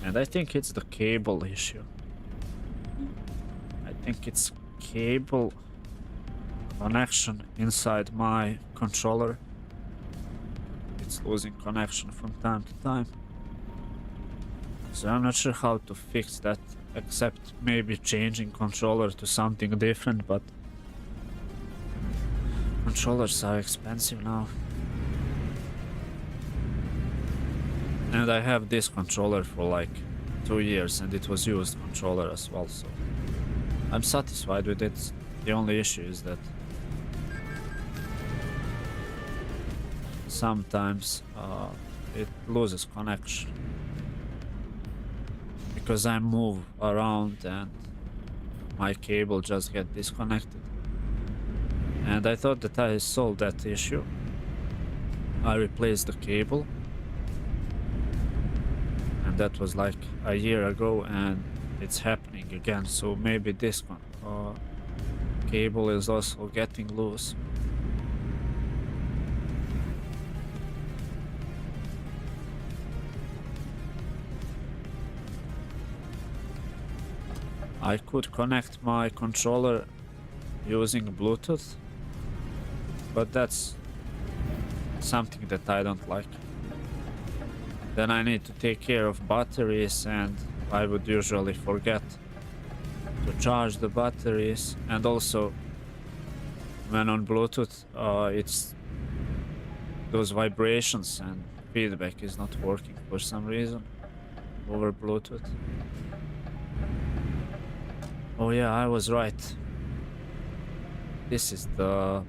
And I think it's the cable issue. I think it's cable connection inside my controller. It's losing connection from time to time. So I'm not sure how to fix that, except maybe changing controller to something different, but controllers are expensive now. And I have this controller for like 2 years and it was used controller as well, so I'm satisfied with it. The only issue is that sometimes it loses connection because I move around and my cable just get disconnected. And I thought that I solved that issue. I replaced the cable, and that was like a year ago, and it's happening again. So maybe this one cable is also getting loose. I could connect my controller using Bluetooth, but that's something that I don't like. Then I need to take care of batteries, and I would usually forget to charge the batteries. And also, when on Bluetooth, it's those vibrations and feedback is not working for some reason over Bluetooth. Oh yeah, I was right. This is the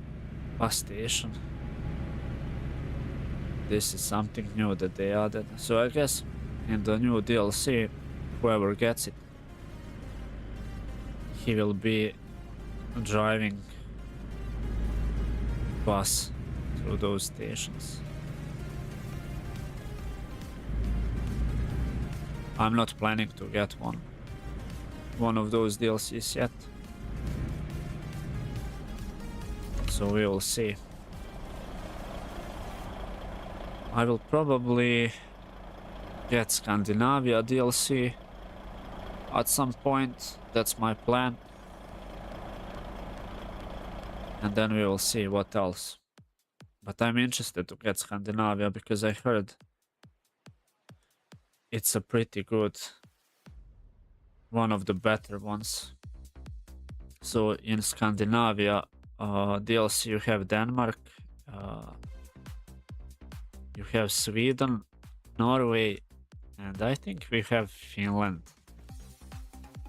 bus station. This is something new that they added. So I guess in the new DLC, whoever gets it, he will be driving bus through those stations. I'm not planning to get one of those DLCs yet. So we will see. I will probably get Scandinavia DLC at some point. That's my plan. And then we will see what else. But I'm interested to get Scandinavia because I heard it's a pretty good, one of the better ones. So in Scandinavia DLC you have Denmark, you have Sweden, Norway, and I think we have Finland.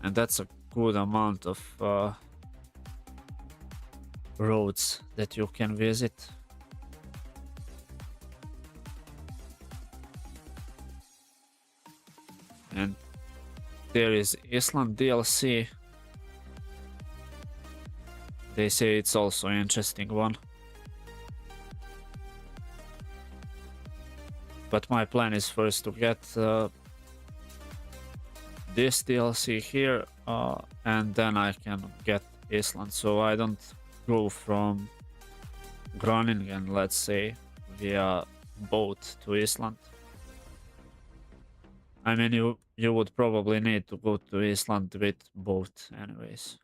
And that's a good amount of roads that you can visit. And there is Iceland DLC. They say it's also an interesting one. But my plan is first to get this DLC here, and then I can get Iceland, so I don't go from Groningen, let's say, via boat to Iceland. I mean, you would probably need to go to Iceland with boat anyways.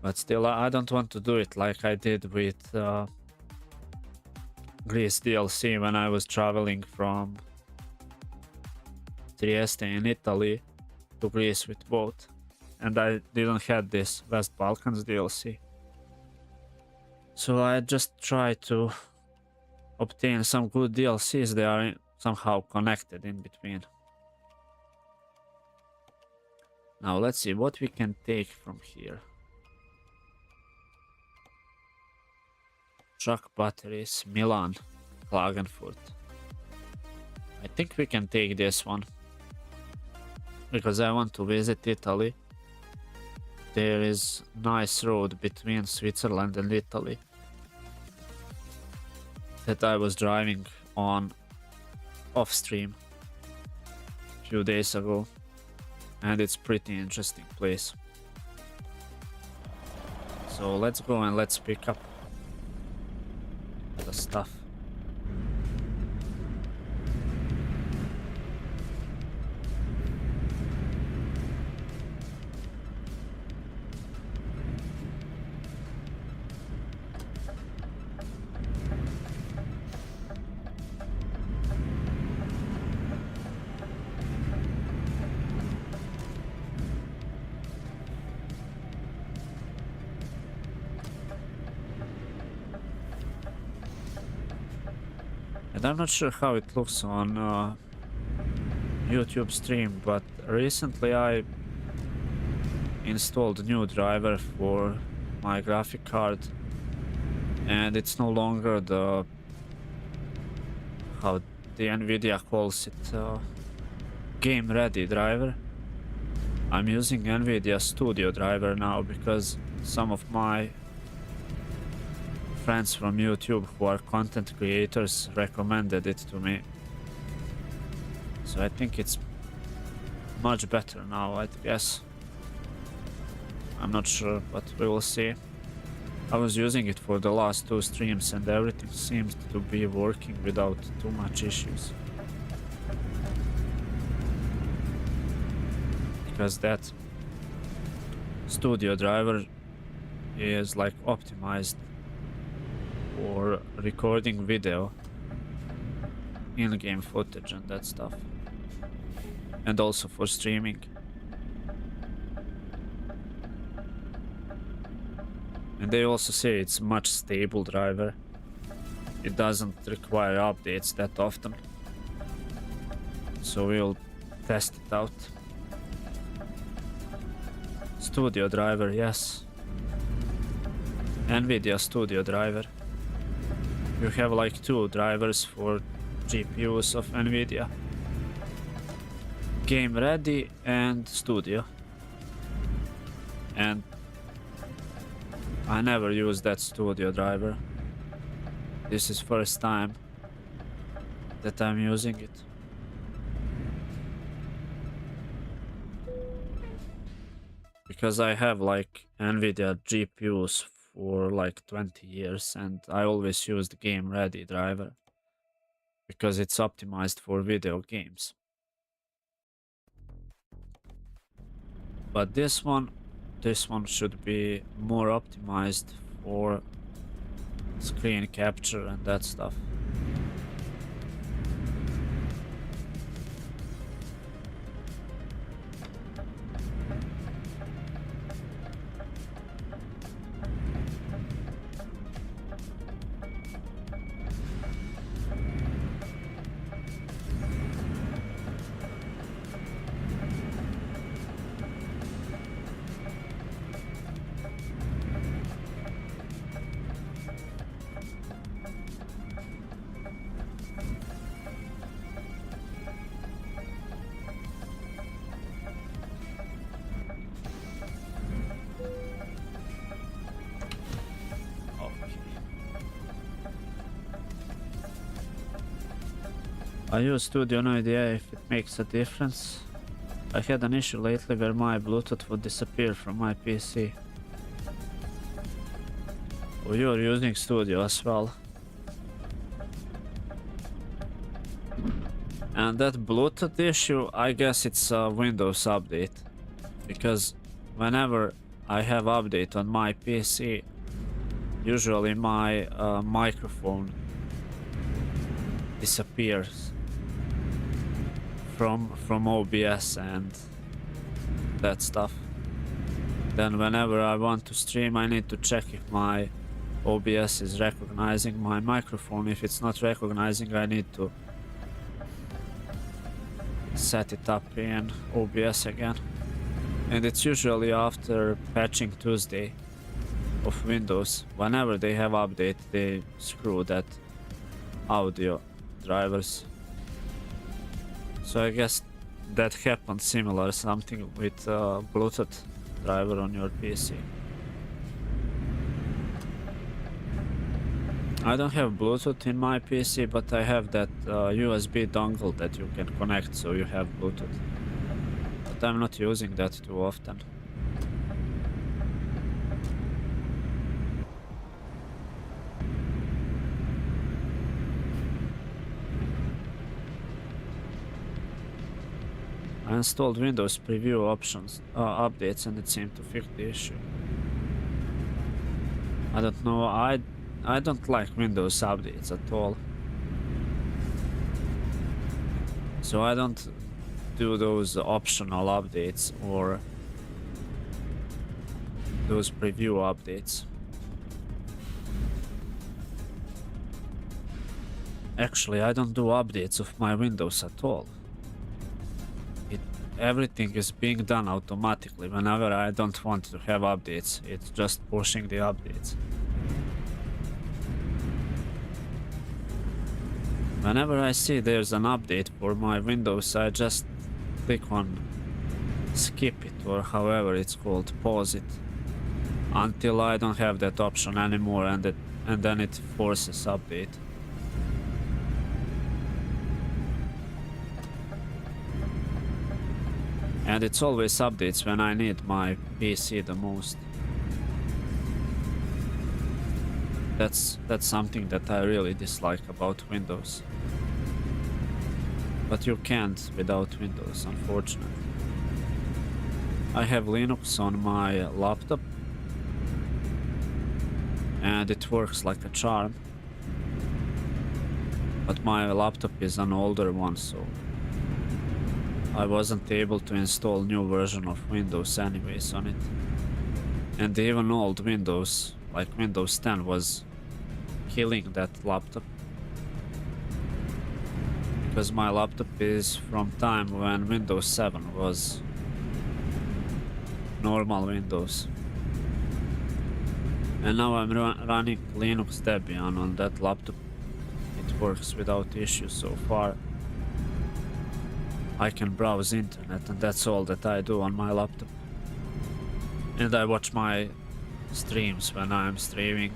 But still, I don't want to do it like I did with Greece DLC when I was traveling from Trieste in Italy to Greece with boat. And I didn't have this West Balkans DLC. So I just try to obtain some good DLCs. They are somehow connected in between. Now let's see what we can take from here. Truck batteries, Milan, Klagenfurt. I think we can take this one because I want to visit Italy. There is nice road between Switzerland and Italy that I was driving on off stream a few days ago, and it's pretty interesting place. So let's go and let's pick up the stuff. And I'm not sure how it looks on YouTube stream, but recently I installed a new driver for my graphic card, and it's no longer the, how the Nvidia calls it, game ready driver. I'm using Nvidia Studio driver now because some of my friends from YouTube who are content creators recommended it to me. So I think it's much better now, I guess. I'm not sure, but we will see. I was using it for the last 2 streams and everything seems to be working without too much issues. Because that studio driver is like optimized for recording video, in-game footage and that stuff, and also for streaming. And they also say it's a much stable driver. It doesn't require updates that often. So we'll test it out. Studio driver, yes. Nvidia Studio driver. You have like 2 drivers for GPUs of Nvidia. Game ready and studio. And I never use that studio driver. This is first time that I'm using it. Because I have like Nvidia GPUs for like 20 years and I always use the game ready driver because it's optimized for video games. But this one should be more optimized for screen capture and that stuff. I use Studio, no idea if it makes a difference. I had an issue lately where my Bluetooth would disappear from my PC. Oh, you're using Studio as well. And that Bluetooth issue, I guess it's a Windows update. Because whenever I have update on my PC, usually my microphone disappears from OBS and that stuff. Then whenever I want to stream, I need to check if my OBS is recognizing my microphone. If it's not recognizing, I need to set it up in OBS again. And it's usually after patching Tuesday of Windows. Whenever they have update, they screw that audio drivers. So I guess that happened similar, something with Bluetooth driver on your PC. I don't have Bluetooth in my PC, but I have that USB dongle that you can connect so you have Bluetooth. But I'm not using that too often. I installed Windows preview options updates and it seemed to fix the issue. I don't know, I don't like Windows updates at all. So I don't do those optional updates or those preview updates. Actually, I don't do updates of my Windows at all. Everything is being done automatically. Whenever I don't want to have updates, it's just pushing the updates. Whenever I see there's an update for my Windows, I just click on skip it, or however it's called, pause it, until I don't have that option anymore, and then it forces update. And it's always updates when I need my PC the most. That's something that I really dislike about Windows. But you can't without Windows, unfortunately. I have Linux on my laptop and it works like a charm. But my laptop is an older one, so I wasn't able to install new version of Windows anyways on it. And even old Windows, like Windows 10, was killing that laptop. Because my laptop is from time when Windows 7 was normal Windows. And now I'm running Linux Debian on that laptop. It works without issues so far. I can browse internet and that's all that I do on my laptop. And I watch my streams when I'm streaming.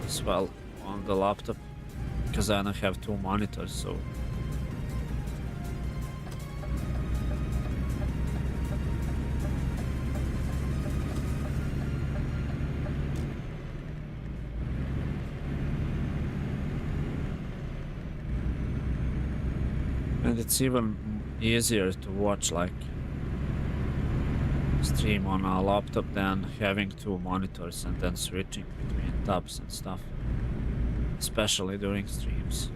as well on the laptop because I don't have two monitors, so and it's even easier to watch like stream on a laptop than having two monitors and then switching between tabs and stuff, especially during streams.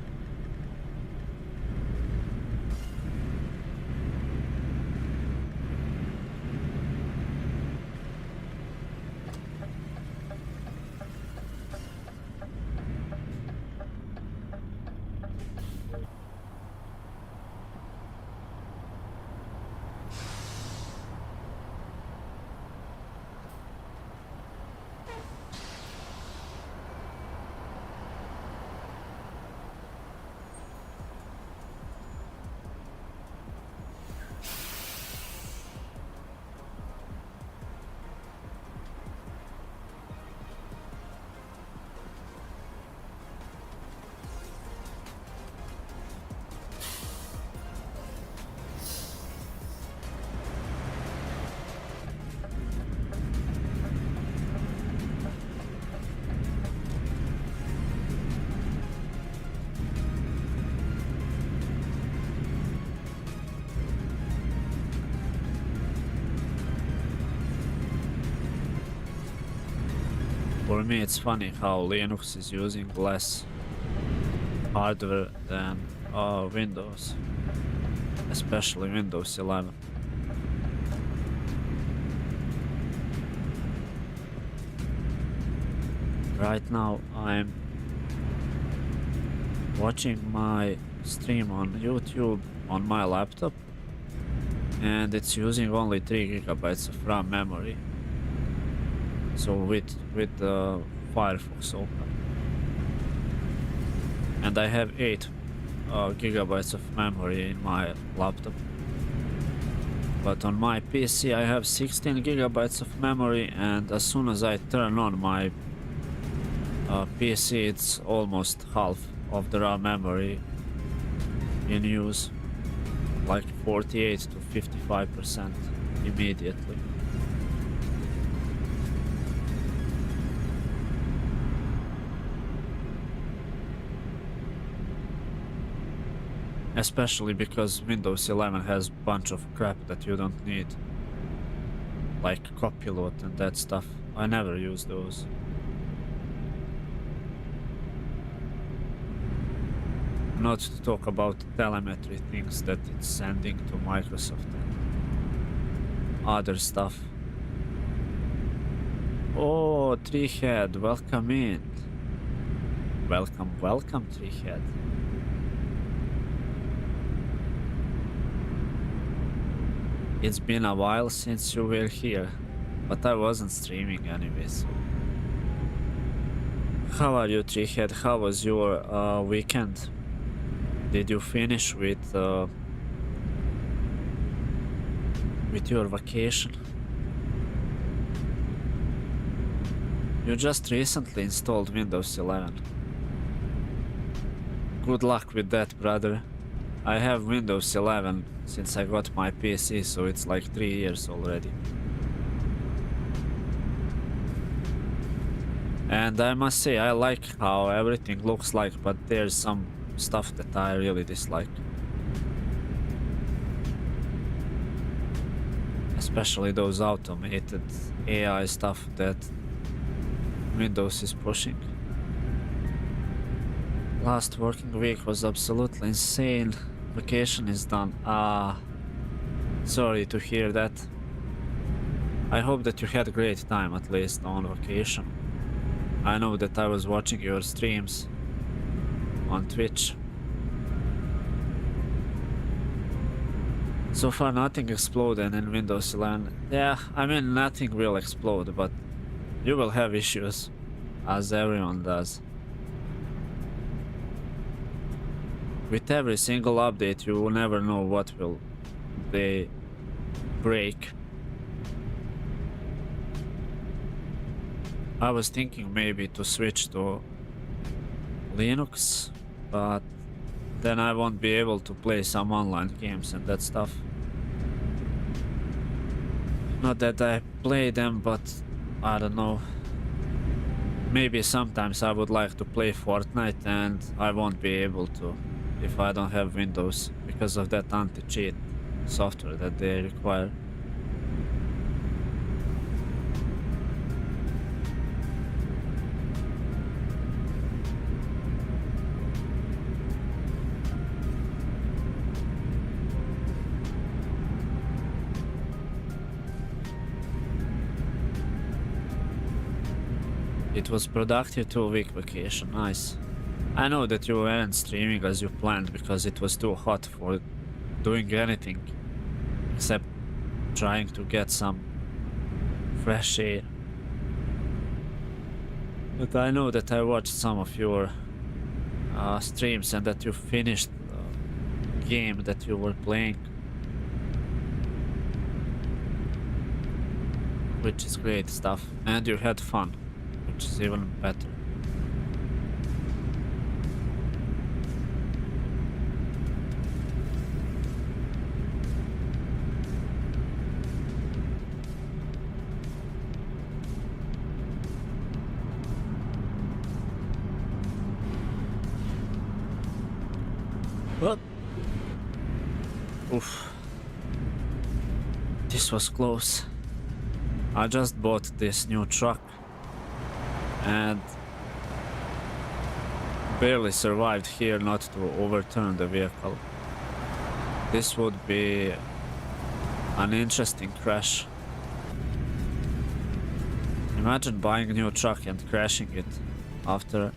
For me, it's funny how Linux is using less hardware than Windows, especially Windows 11. Right now, I'm watching my stream on YouTube on my laptop, and it's using only 3 gigabytes of RAM memory. So with Firefox open, and I have 8 gigabytes of memory in my laptop, but on my PC I have 16 gigabytes of memory, and as soon as I turn on my PC, it's almost half of the RAM memory in use, like 48 to 55% immediately. Especially because Windows 11 has a bunch of crap that you don't need, like Copilot and that stuff. I never use those. Not to talk about telemetry things that it's sending to Microsoft and other stuff. Oh, Treehead, welcome in. Welcome, Treehead. It's been a while since you were here, but I wasn't streaming anyway, so... How are you, Treehead? How was your weekend? Did you finish with your vacation? You just recently installed Windows 11. Good luck with that, brother. I have Windows 11 since I got my PC, so it's like 3 years already. And I must say, I like how everything looks like, but there's some stuff that I really dislike. Especially those automated AI stuff that Windows is pushing. Last working week was absolutely insane. Vacation is done. Sorry to hear that. I hope that you had a great time at least on vacation. I know that I was watching your streams on Twitch. So far nothing exploded in Windows 11. Yeah, I mean nothing will explode, but you will have issues, as everyone does. With every single update, you will never know what will they break. I was thinking maybe to switch to Linux, but then I won't be able to play some online games and that stuff. Not that I play them, but I don't know. Maybe sometimes I would like to play Fortnite and I won't be able to if I don't have Windows because of that anti-cheat software that they require. It was productive 2-week vacation, nice. I know that you weren't streaming as you planned because it was too hot for doing anything except trying to get some fresh air. But I know that I watched some of your streams and that you finished the game that you were playing, which is great stuff, and you had fun, which is even better. What? Oof. This was close. I just bought this new truck and barely survived here not to overturn the vehicle. This would be an interesting crash. Imagine buying a new truck and crashing it after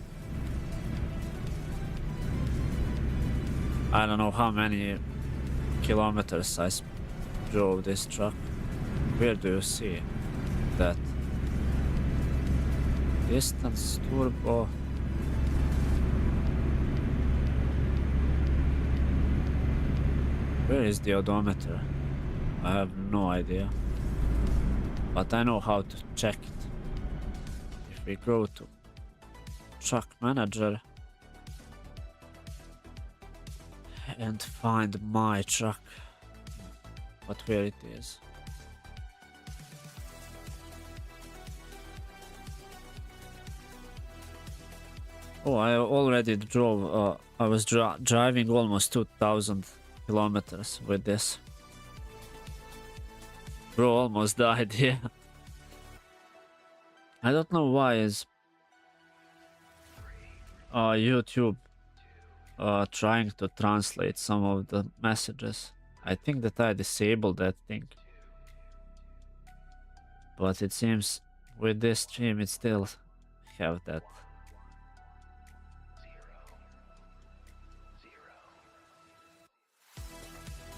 I don't know how many kilometers I drove this truck. Where do you see that? Distance, turbo. Where is the odometer? I have no idea. But I know how to check it. If we go to truck manager and find my truck, but where it is. Oh, I already drove, I was driving almost 2,000 kilometers with this. Bro almost died, yeah. I don't know why is YouTube trying to translate some of the messages. I think that I disabled that thing. But it seems with this stream it still have that.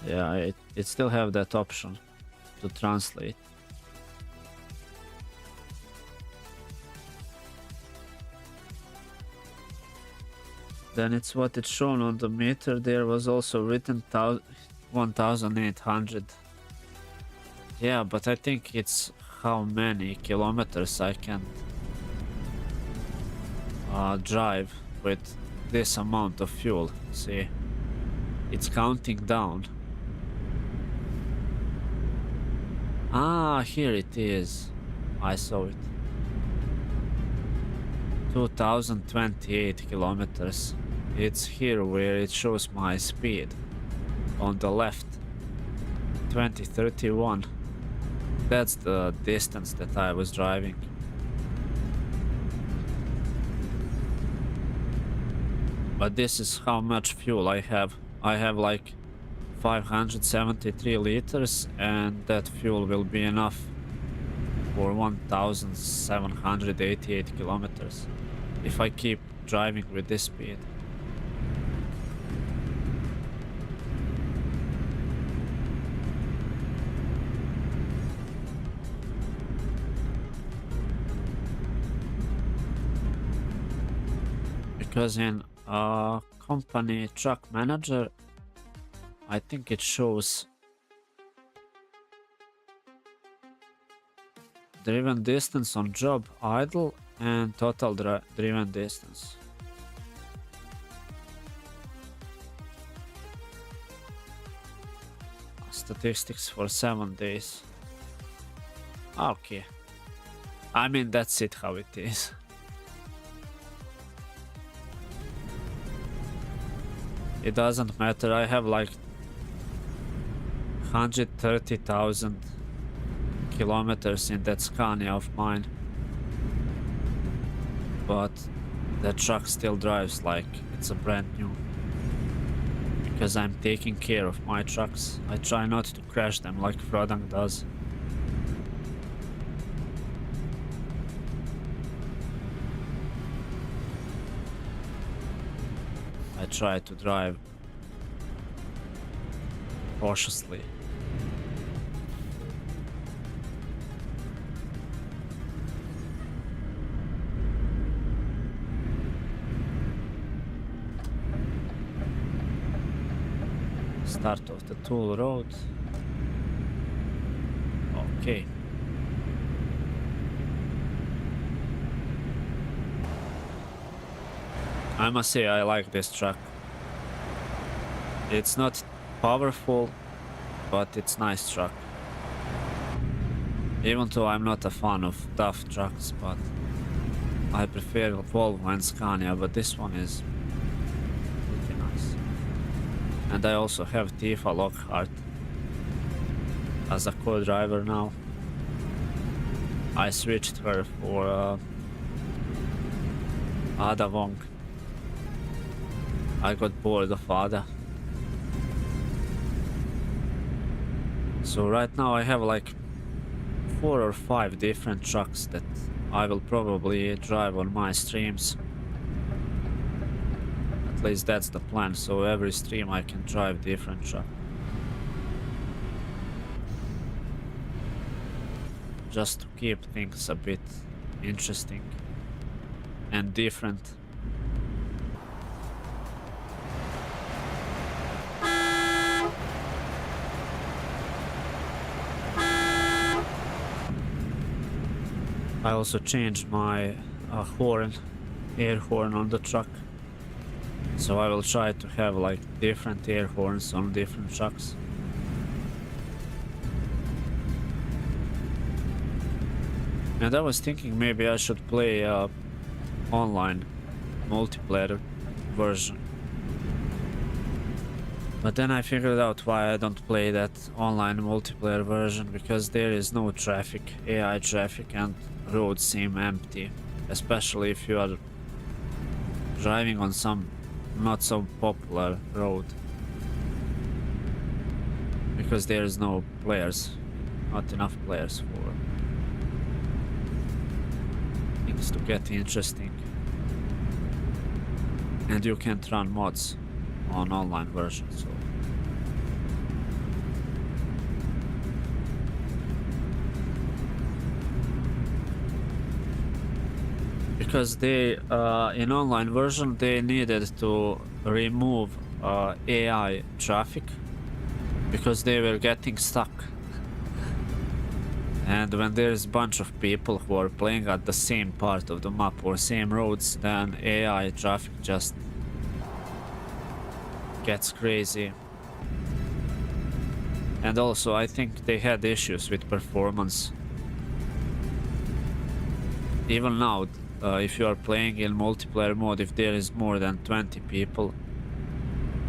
Yeah, it still have that option to translate. Then it's what it's shown on the meter. There was also written 1800. Yeah, but I think it's how many kilometers I can drive with this amount of fuel. See, it's counting down. Ah, here it is. I saw it. 2028 kilometers. It's here where it shows my speed. On the left. 2031. That's the distance that I was driving. But this is how much fuel I have. I have like 573 liters, and that fuel will be enough for 1788 kilometers if I keep driving with this speed. Because in company truck manager, I think it shows driven distance on job idle and total driven distance. statistics for 7 days. Okay. I mean, that's it how it is. It doesn't matter. I have like 130,000 kilometers in that Scania of mine. But the truck still drives like it's a brand new. Because I'm taking care of my trucks. I try not to crash them like Frodang does. I try to drive cautiously. Start of the toll road. Okay. I must say I like this truck. It's not powerful, but it's nice truck. Even though I'm not a fan of DAF trucks, but I prefer Volvo and Scania, but this one is pretty nice. And I also have Tifa Lockhart as a co-driver now. I switched her for Ada Wong. I got bored of Ada. So right now I have like 4 or 5 different trucks that I will probably drive on my streams. At least that's the plan, so every stream I can drive different truck. Just to keep things a bit interesting and different. I also changed my horn, air horn on the truck. So I will try to have like different air horns on different trucks. And I was thinking maybe I should play online multiplayer version. But then I figured out why I don't play that online multiplayer version, because there is no traffic, AI traffic, and roads seem empty. Especially if you are driving on some not so popular road. Because there is no players, not enough players for things to get interesting. And you can't run mods on online version, so because they in online version they needed to remove AI traffic because they were getting stuck. And when there's a bunch of people who are playing at the same part of the map or same roads, then AI traffic just gets crazy. And also I think they had issues with performance. Even now, if you are playing in multiplayer mode, if there is more than 20 people,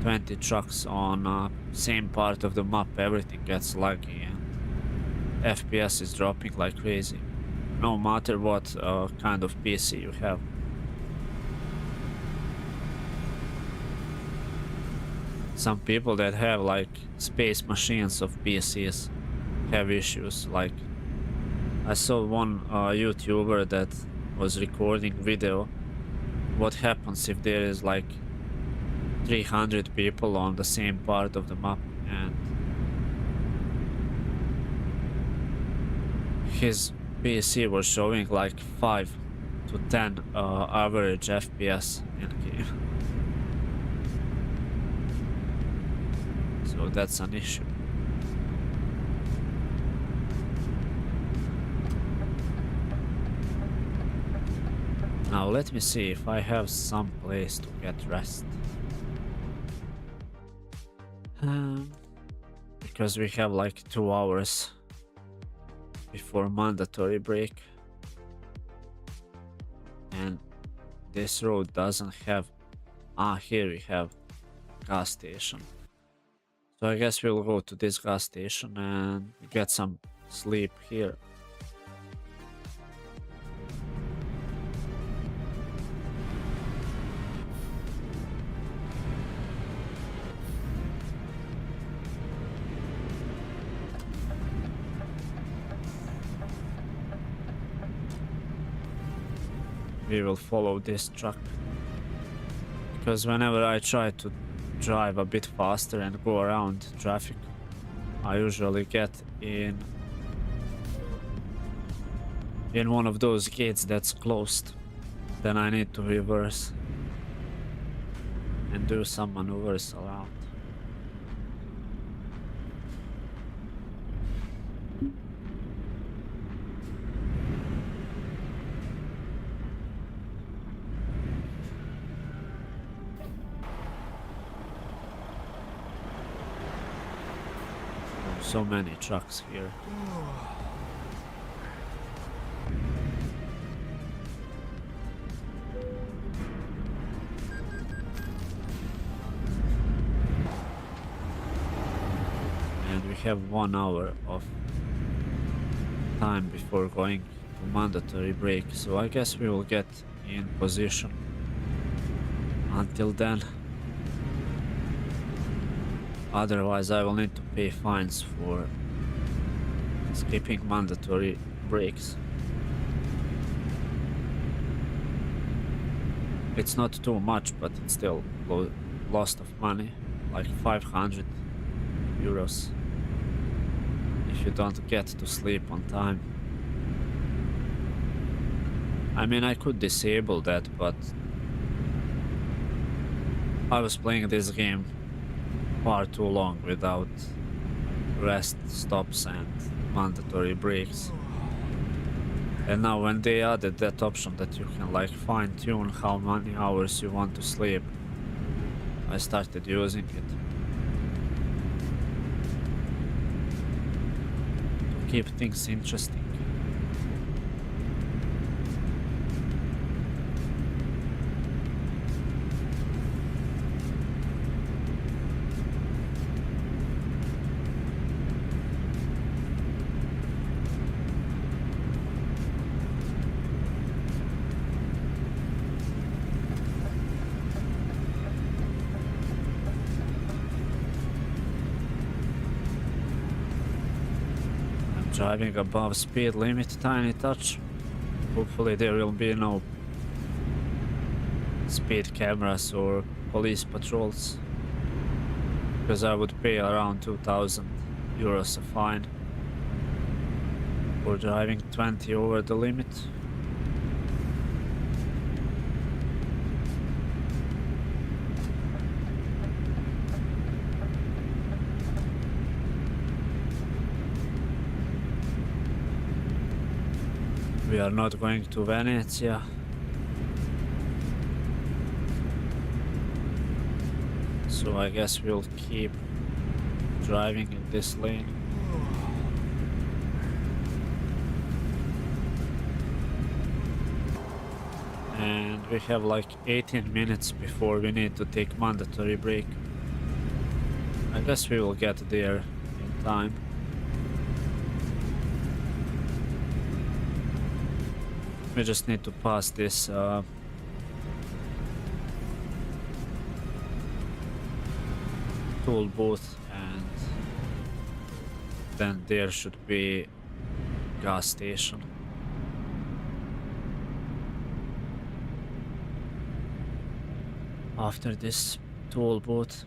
20 trucks on same part of the map, everything gets laggy and FPS is dropping like crazy, no matter what kind of PC you have. Some people that have like space machines of PCs have issues. Like I saw one YouTuber that was recording video what happens if there is like 300 people on the same part of the map, and his PC was showing like 5 to 10 average FPS in game. So that's an issue. Now let me see if I have some place to get rest. because we have like 2 hours before mandatory break, and this road doesn't have. Here we have gas station. So I guess we'll go to this gas station and get some sleep here. We will follow this truck, because whenever I try to drive a bit faster and go around traffic, I usually get in one of those gates that's closed. Then I need to reverse and do some maneuvers around. So many trucks here. And we have 1 hour of time before going to mandatory break, so I guess we will get in position until then. Otherwise, I will need to pay fines for skipping mandatory breaks. It's not too much, but it's still loss of money, like 500 euros if you don't get to sleep on time. I mean, I could disable that, but I was playing this game far too long without rest stops and mandatory breaks. And now when they added that option that you can like fine tune how many hours you want to sleep, I started using it to keep things interesting. Driving above speed limit, tiny touch. Hopefully there will be no speed cameras or police patrols, because I would pay around 2000 euros a fine for driving 20 over the limit. We are not going to Venezia. So I guess we'll keep driving in this lane. And we have like 18 minutes before we need to take mandatory break. I guess we will get there in time. We just need to pass this toll booth, and then there should be gas station. After this toll booth.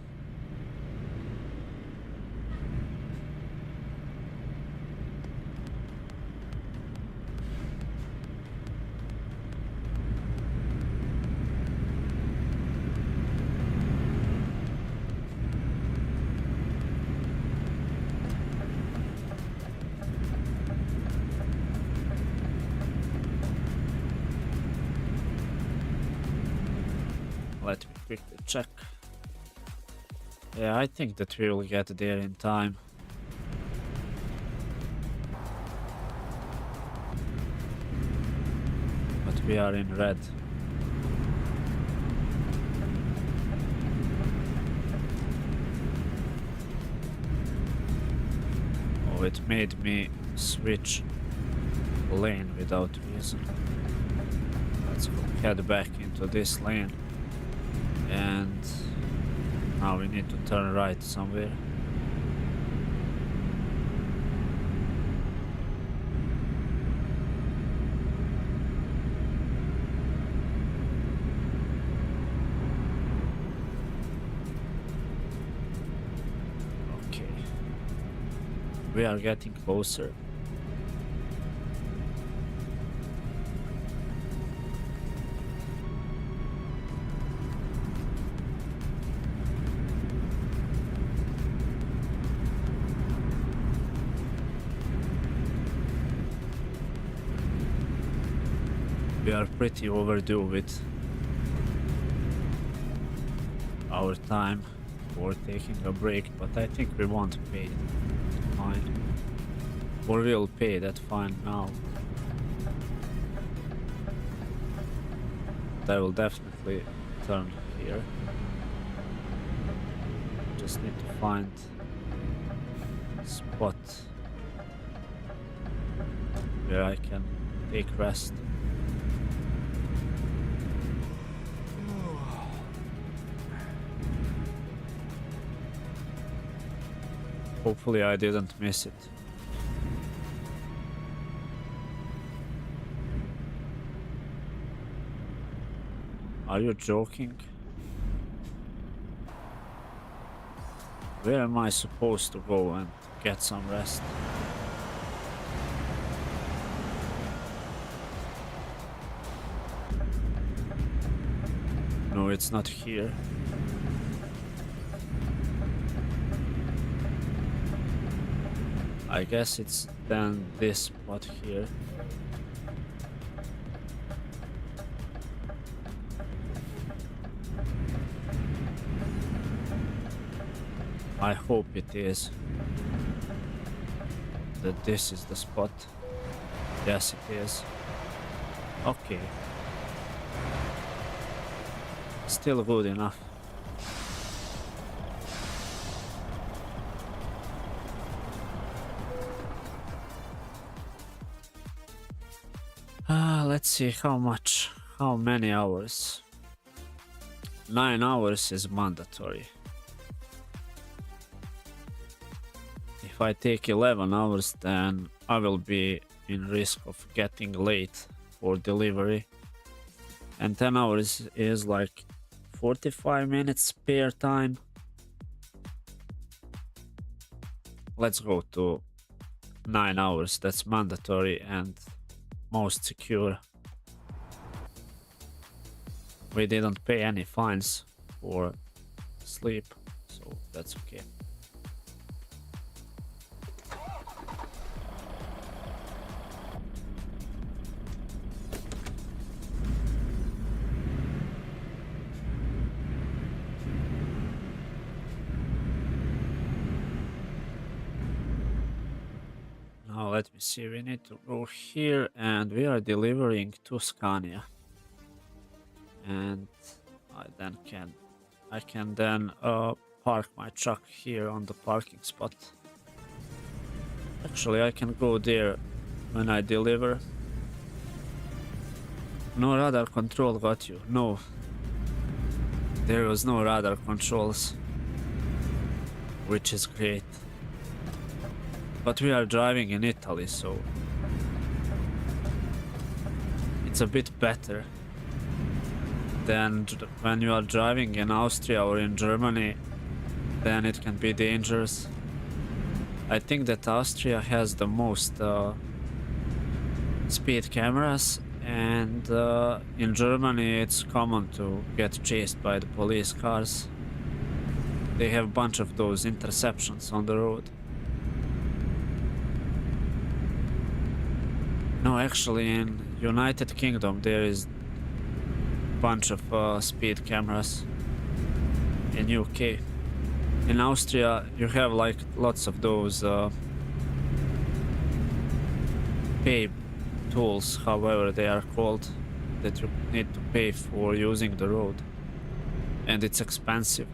Let me quickly check. Yeah, I think that we will get there in time. we are in red. Oh, it made me switch lane without reason. Let's go head back into this lane. And now we need to turn right somewhere. Okay. We are getting closer. We are pretty overdue with our time for taking a break, but I think we won't pay fine. Or we'll pay that fine now. But I will definitely turn here. Just need to find a spot where I can take rest. Hopefully I didn't miss it. Are you joking? Where am I supposed to go and get some rest? No, it's not here. I guess it's then this spot here. I hope it is. That this is the spot. Yes, it is. Okay. Still good enough. Let's see how many hours. 9 hours is mandatory. If I take 11 hours, then I will be in risk of getting late for delivery. And 10 hours is like 45 minutes spare time. Let's go to 9 hours, that's mandatory and most secure. We didn't pay any fines for sleep, so that's okay. Now let me see, we need to go here and we are delivering to Scania. And I can then park my truck here on the parking spot. Actually, I can go there when I deliver. No radar control got you. No. There was no radar controls. Which is great. But we are driving in Italy, so it's a bit better than when you are driving in Austria or in Germany. Then it can be dangerous. I think that Austria has the most speed cameras, and in Germany it's common to get chased by the police cars. They have a bunch of those interceptions on the road. No, actually in United Kingdom there is a bunch of speed cameras. In UK. In Austria you have like lots of those pay tools, however they are called. that you need to pay for using the road, and it's expensive.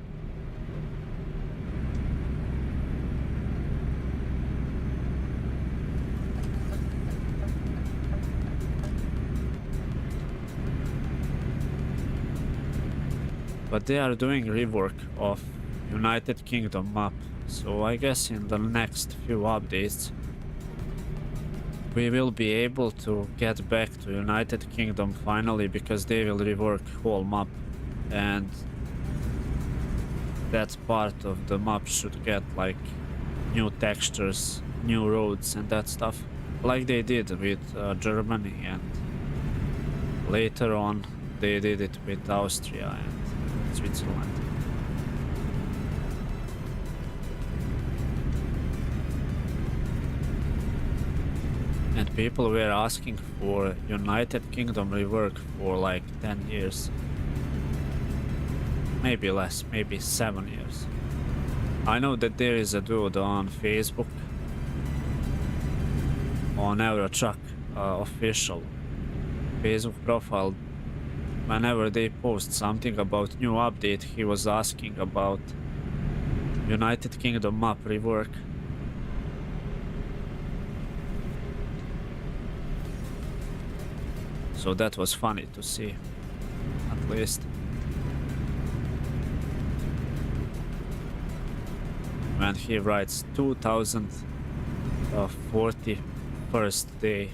But they are doing rework of United Kingdom map, so I guess in the next few updates we will be able to get back to United Kingdom finally, because they will rework whole map, and that part of the map should get like new textures, new roads and that stuff, like they did with Germany, and later on they did it with Austria and Switzerland. And people were asking for United Kingdom rework for like 10 years. Maybe less, maybe 7 years. I know that there is a dude on Facebook, on Eurotruck official Facebook profile. Whenever they post something about new update, he was asking about United Kingdom map rework. So that was funny to see, at least. When he writes 2041st day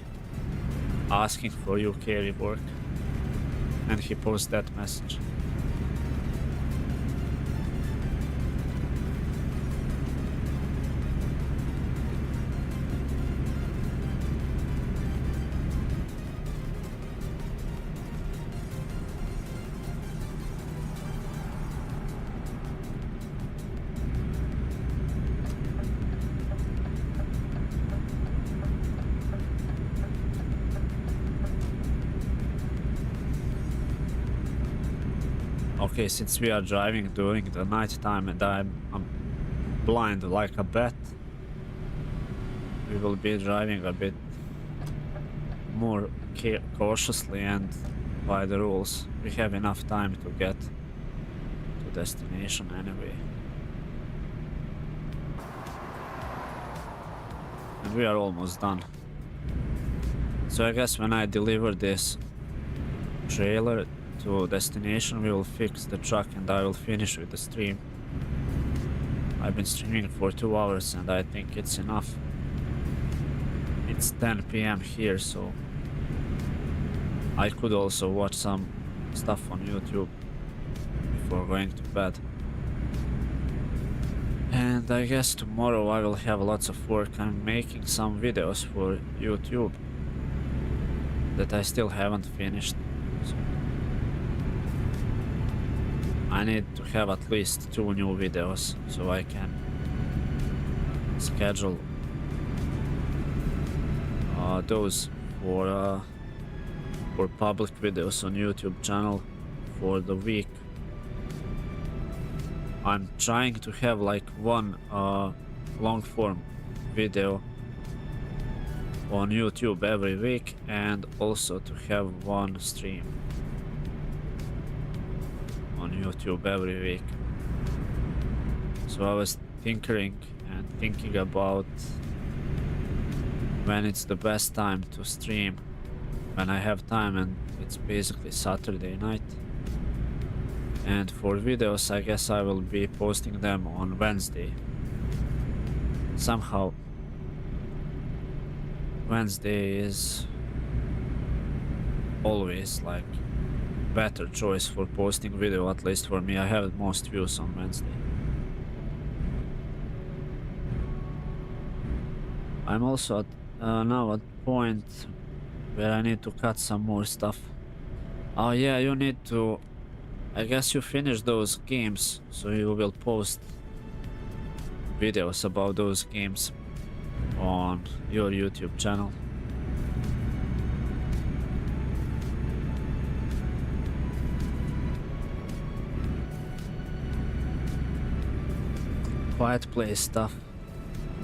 asking for UK rework, and he posts that message. Okay, since we are driving during the night time and I'm blind like a bat, we will be driving a bit more cautiously and by the rules. We have enough time to get to destination anyway. And we are almost done. So I guess when I deliver this trailer to destination, we will fix the truck and I will finish with the stream. I've been streaming for 2 hours and I think it's enough. It's 10 PM here, so I could also watch some stuff on YouTube before going to bed. And I guess tomorrow I will have lots of work. I'm making some videos for YouTube that I still haven't finished. So I need to have at least 2 new videos so I can schedule those for public videos on YouTube channel for the week. I'm trying to have like one long form video on YouTube every week, and also to have one stream on YouTube every week. So I was thinking about when it's the best time to stream, when I have time, and it's basically Saturday night. And for videos, I guess I will be posting them on Wednesday. Somehow Wednesday is always like better choice for posting video, at least for me. I have most views on Wednesday. I'm also at, now at point where I need to cut some more stuff. Oh yeah, you need to, I guess you finish those games, so you will post videos about those games on your YouTube channel. Quiet play stuff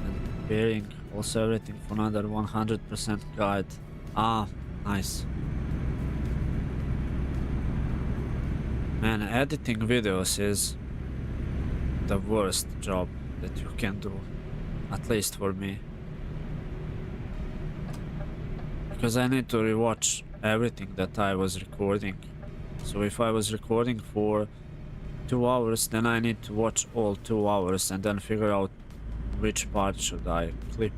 and preparing also everything for another 100% guide. Ah, nice. Man, editing videos is the worst job that you can do, at least for me. Because I need to rewatch everything that I was recording. So if I was recording for 2 hours, then I need to watch all 2 hours and then figure out which part should I clip.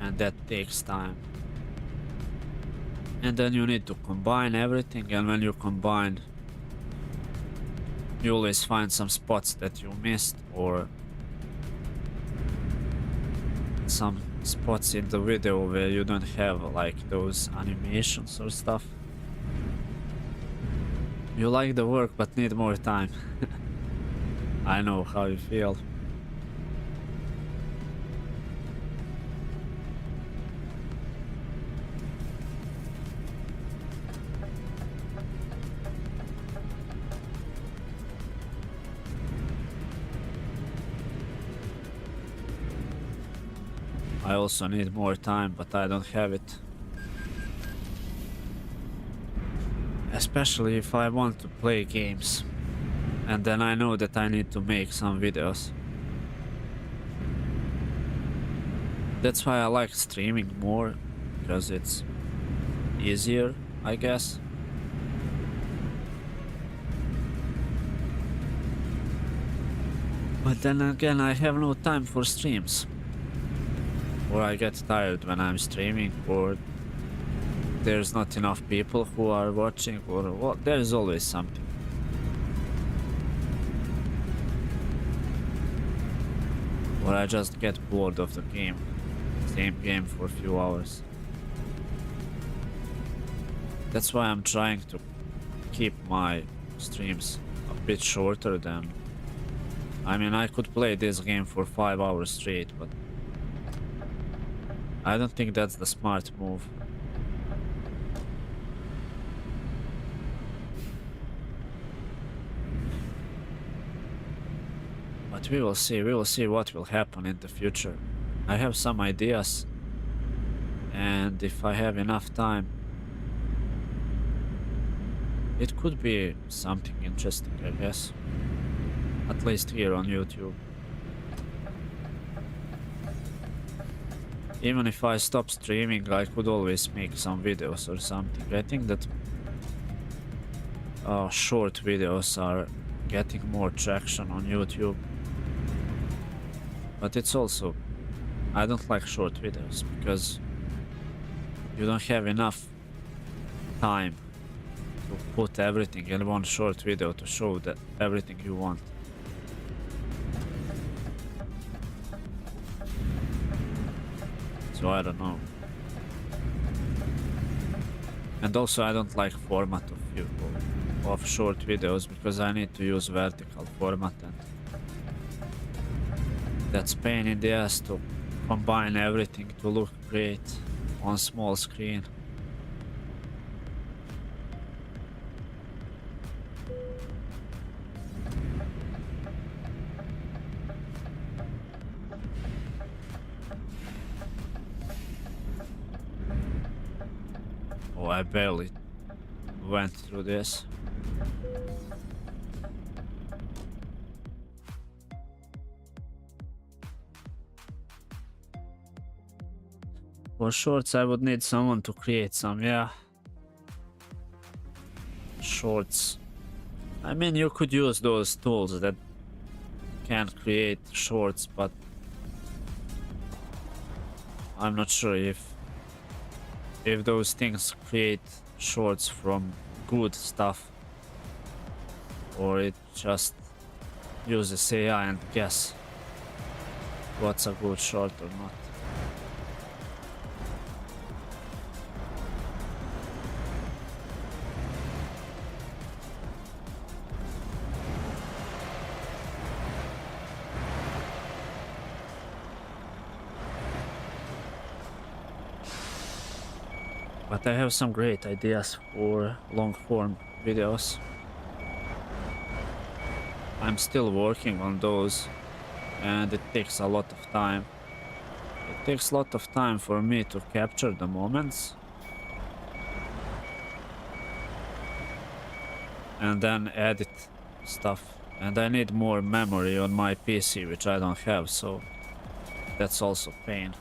And that takes time. And then you need to combine everything, and when you combine, you always find some spots that you missed, or some spots in the video where you don't have like those animations or stuff. You like the work but need more time. I know how you feel. I also need more time, but I don't have it. Especially if I want to play games. And then I know that I need to make some videos. That's why I like streaming more, because it's easier, I guess. But then again, I have no time for streams. Or I get tired when I'm streaming, or there's not enough people who are watching, or well, there's always something. Or I just get bored of the game. Same game for a few hours. That's why I'm trying to keep my streams a bit shorter than... I mean, I could play this game for 5 hours straight, but I don't think that's the smart move. But we will see what will happen in the future. I have some ideas, and if I have enough time, it could be something interesting, I guess. At least here on YouTube. Even if I stop streaming, I could always make some videos or something. I think that short videos are getting more traction on YouTube. But it's also... I don't like short videos, because you don't have enough time to put everything in one short video to show that everything you want. So I don't know. And also I don't like format of short videos, because I need to use vertical format, and that's pain in the ass to combine everything to look great on small screen. Oh, I barely went through this. For shorts, I would need someone to create some, yeah. Shorts. I mean, you could use those tools that can create shorts, but I'm not sure if those things create shorts from good stuff, or it just uses AI and guess what's a good short or not. But I have some great ideas for long form videos. I'm still working on those, and it takes a lot of time. It takes a lot of time for me to capture the moments and then edit stuff. And I need more memory on my PC, which I don't have, so that's also pain.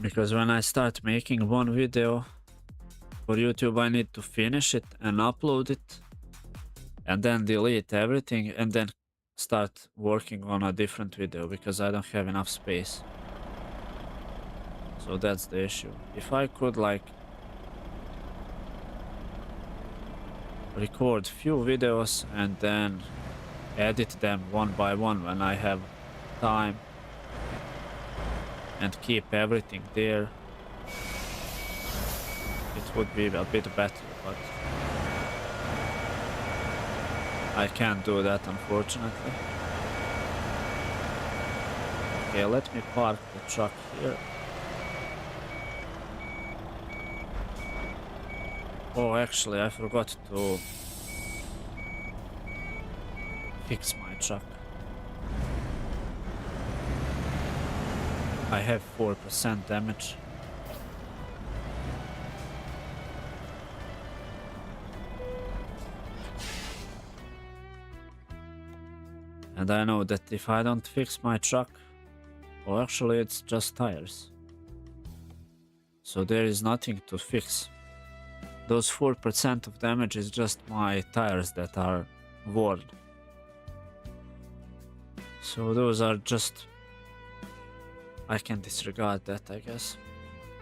Because when I start making one video for YouTube, I need to finish it and upload it, and then delete everything, and then start working on a different video, because I don't have enough space. So that's the issue. If I could like record few videos and then edit them one by one when I have time, and keep everything there, it would be a bit better, but I can't do that, unfortunately. Okay, let me park the truck here. Oh, actually, I forgot to fix my truck. I have 4% damage. And I know that if I don't fix my truck, well, actually it's just tires, so there is nothing to fix. Those 4% of damage is just my tires that are worn. So those are just... I can disregard that, I guess.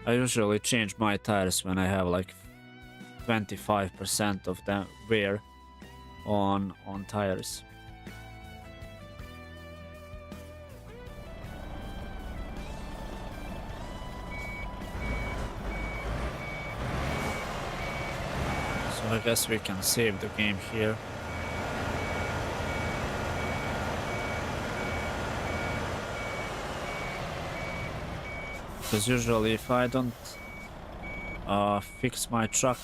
I usually change my tires when I have like 25% of the wear on tires. So I guess we can save the game here. Because usually if I don't fix my truck,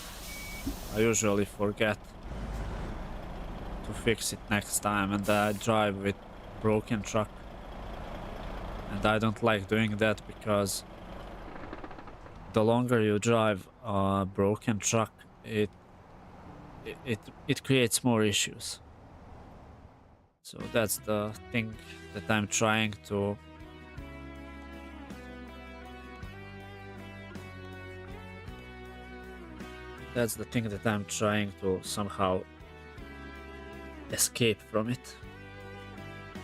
I usually forget to fix it next time, and I drive with broken truck. And I don't like doing that, because the longer you drive a broken truck, it creates more issues. So that's the thing that I'm trying to somehow escape from it.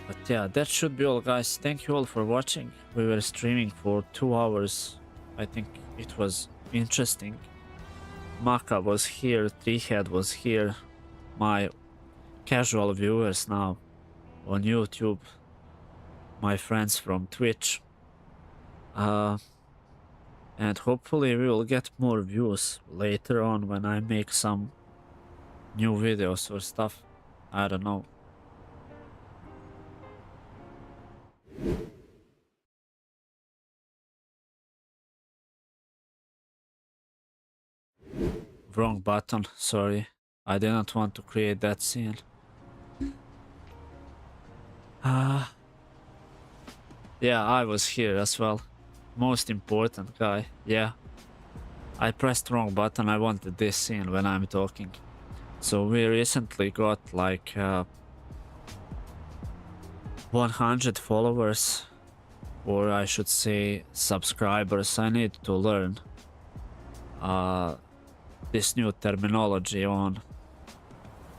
But yeah, that should be all, guys. Thank you all for watching. We were streaming for 2 hours. I think it was interesting. Maka was here, Treehead was here, my casual viewers now on YouTube, my friends from Twitch. And hopefully we will get more views later on when I make some new videos or stuff. I don't know. Wrong button, sorry. I didn't want to create that scene. Yeah, I was here as well. Most important guy, yeah. I pressed wrong button, I wanted this scene when I'm talking. So we recently got like 100 followers, or I should say subscribers. I need to learn this new terminology on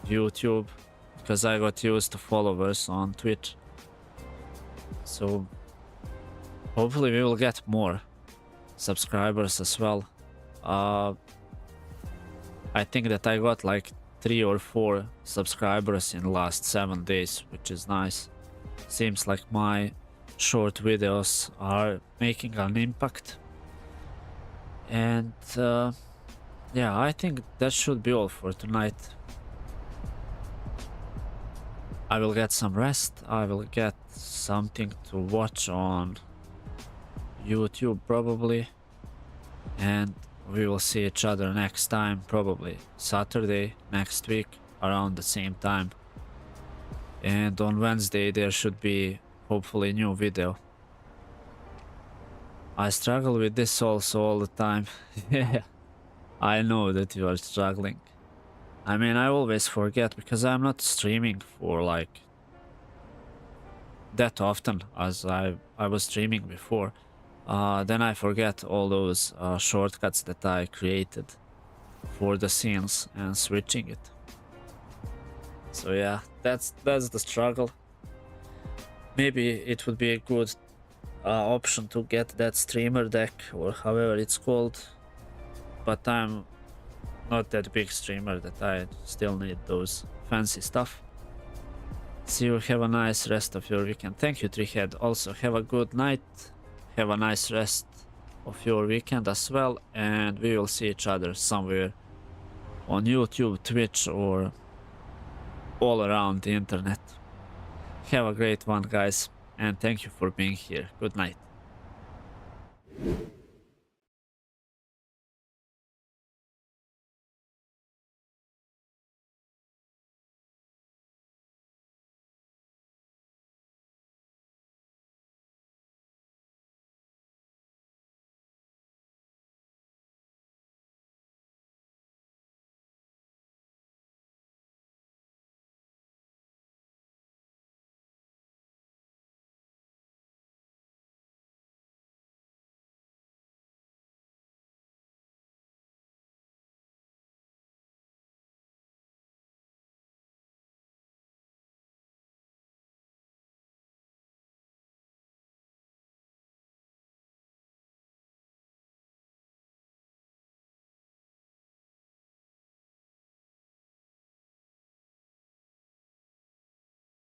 YouTube, because I got used to followers on Twitch. So hopefully we will get more subscribers as well. I think that I got like 3 or 4 subscribers in the last 7 days, which is nice. Seems like my short videos are making an impact. And yeah, I think that should be all for tonight. I will get some rest. I will get something to watch on YouTube probably. And we will see each other next time, probably Saturday next week around the same time. And on Wednesday there should be hopefully a new video. I struggle with this also all the time. Yeah, I know that you are struggling. I mean, I always forget because I'm not streaming for like that often as I was streaming before. Then I forget all those shortcuts that I created for the scenes and switching it. So yeah, that's the struggle. Maybe it would be a good option to get that streamer deck or however it's called, but I'm not that big streamer that I still need those fancy stuff. See you, have a nice rest of your weekend. Thank you, Treehead. Also, have a good night. Have a nice rest of your weekend as well. And we will see each other somewhere on YouTube, Twitch, or all around the internet. Have a great one, guys. And thank you for being here. Good night.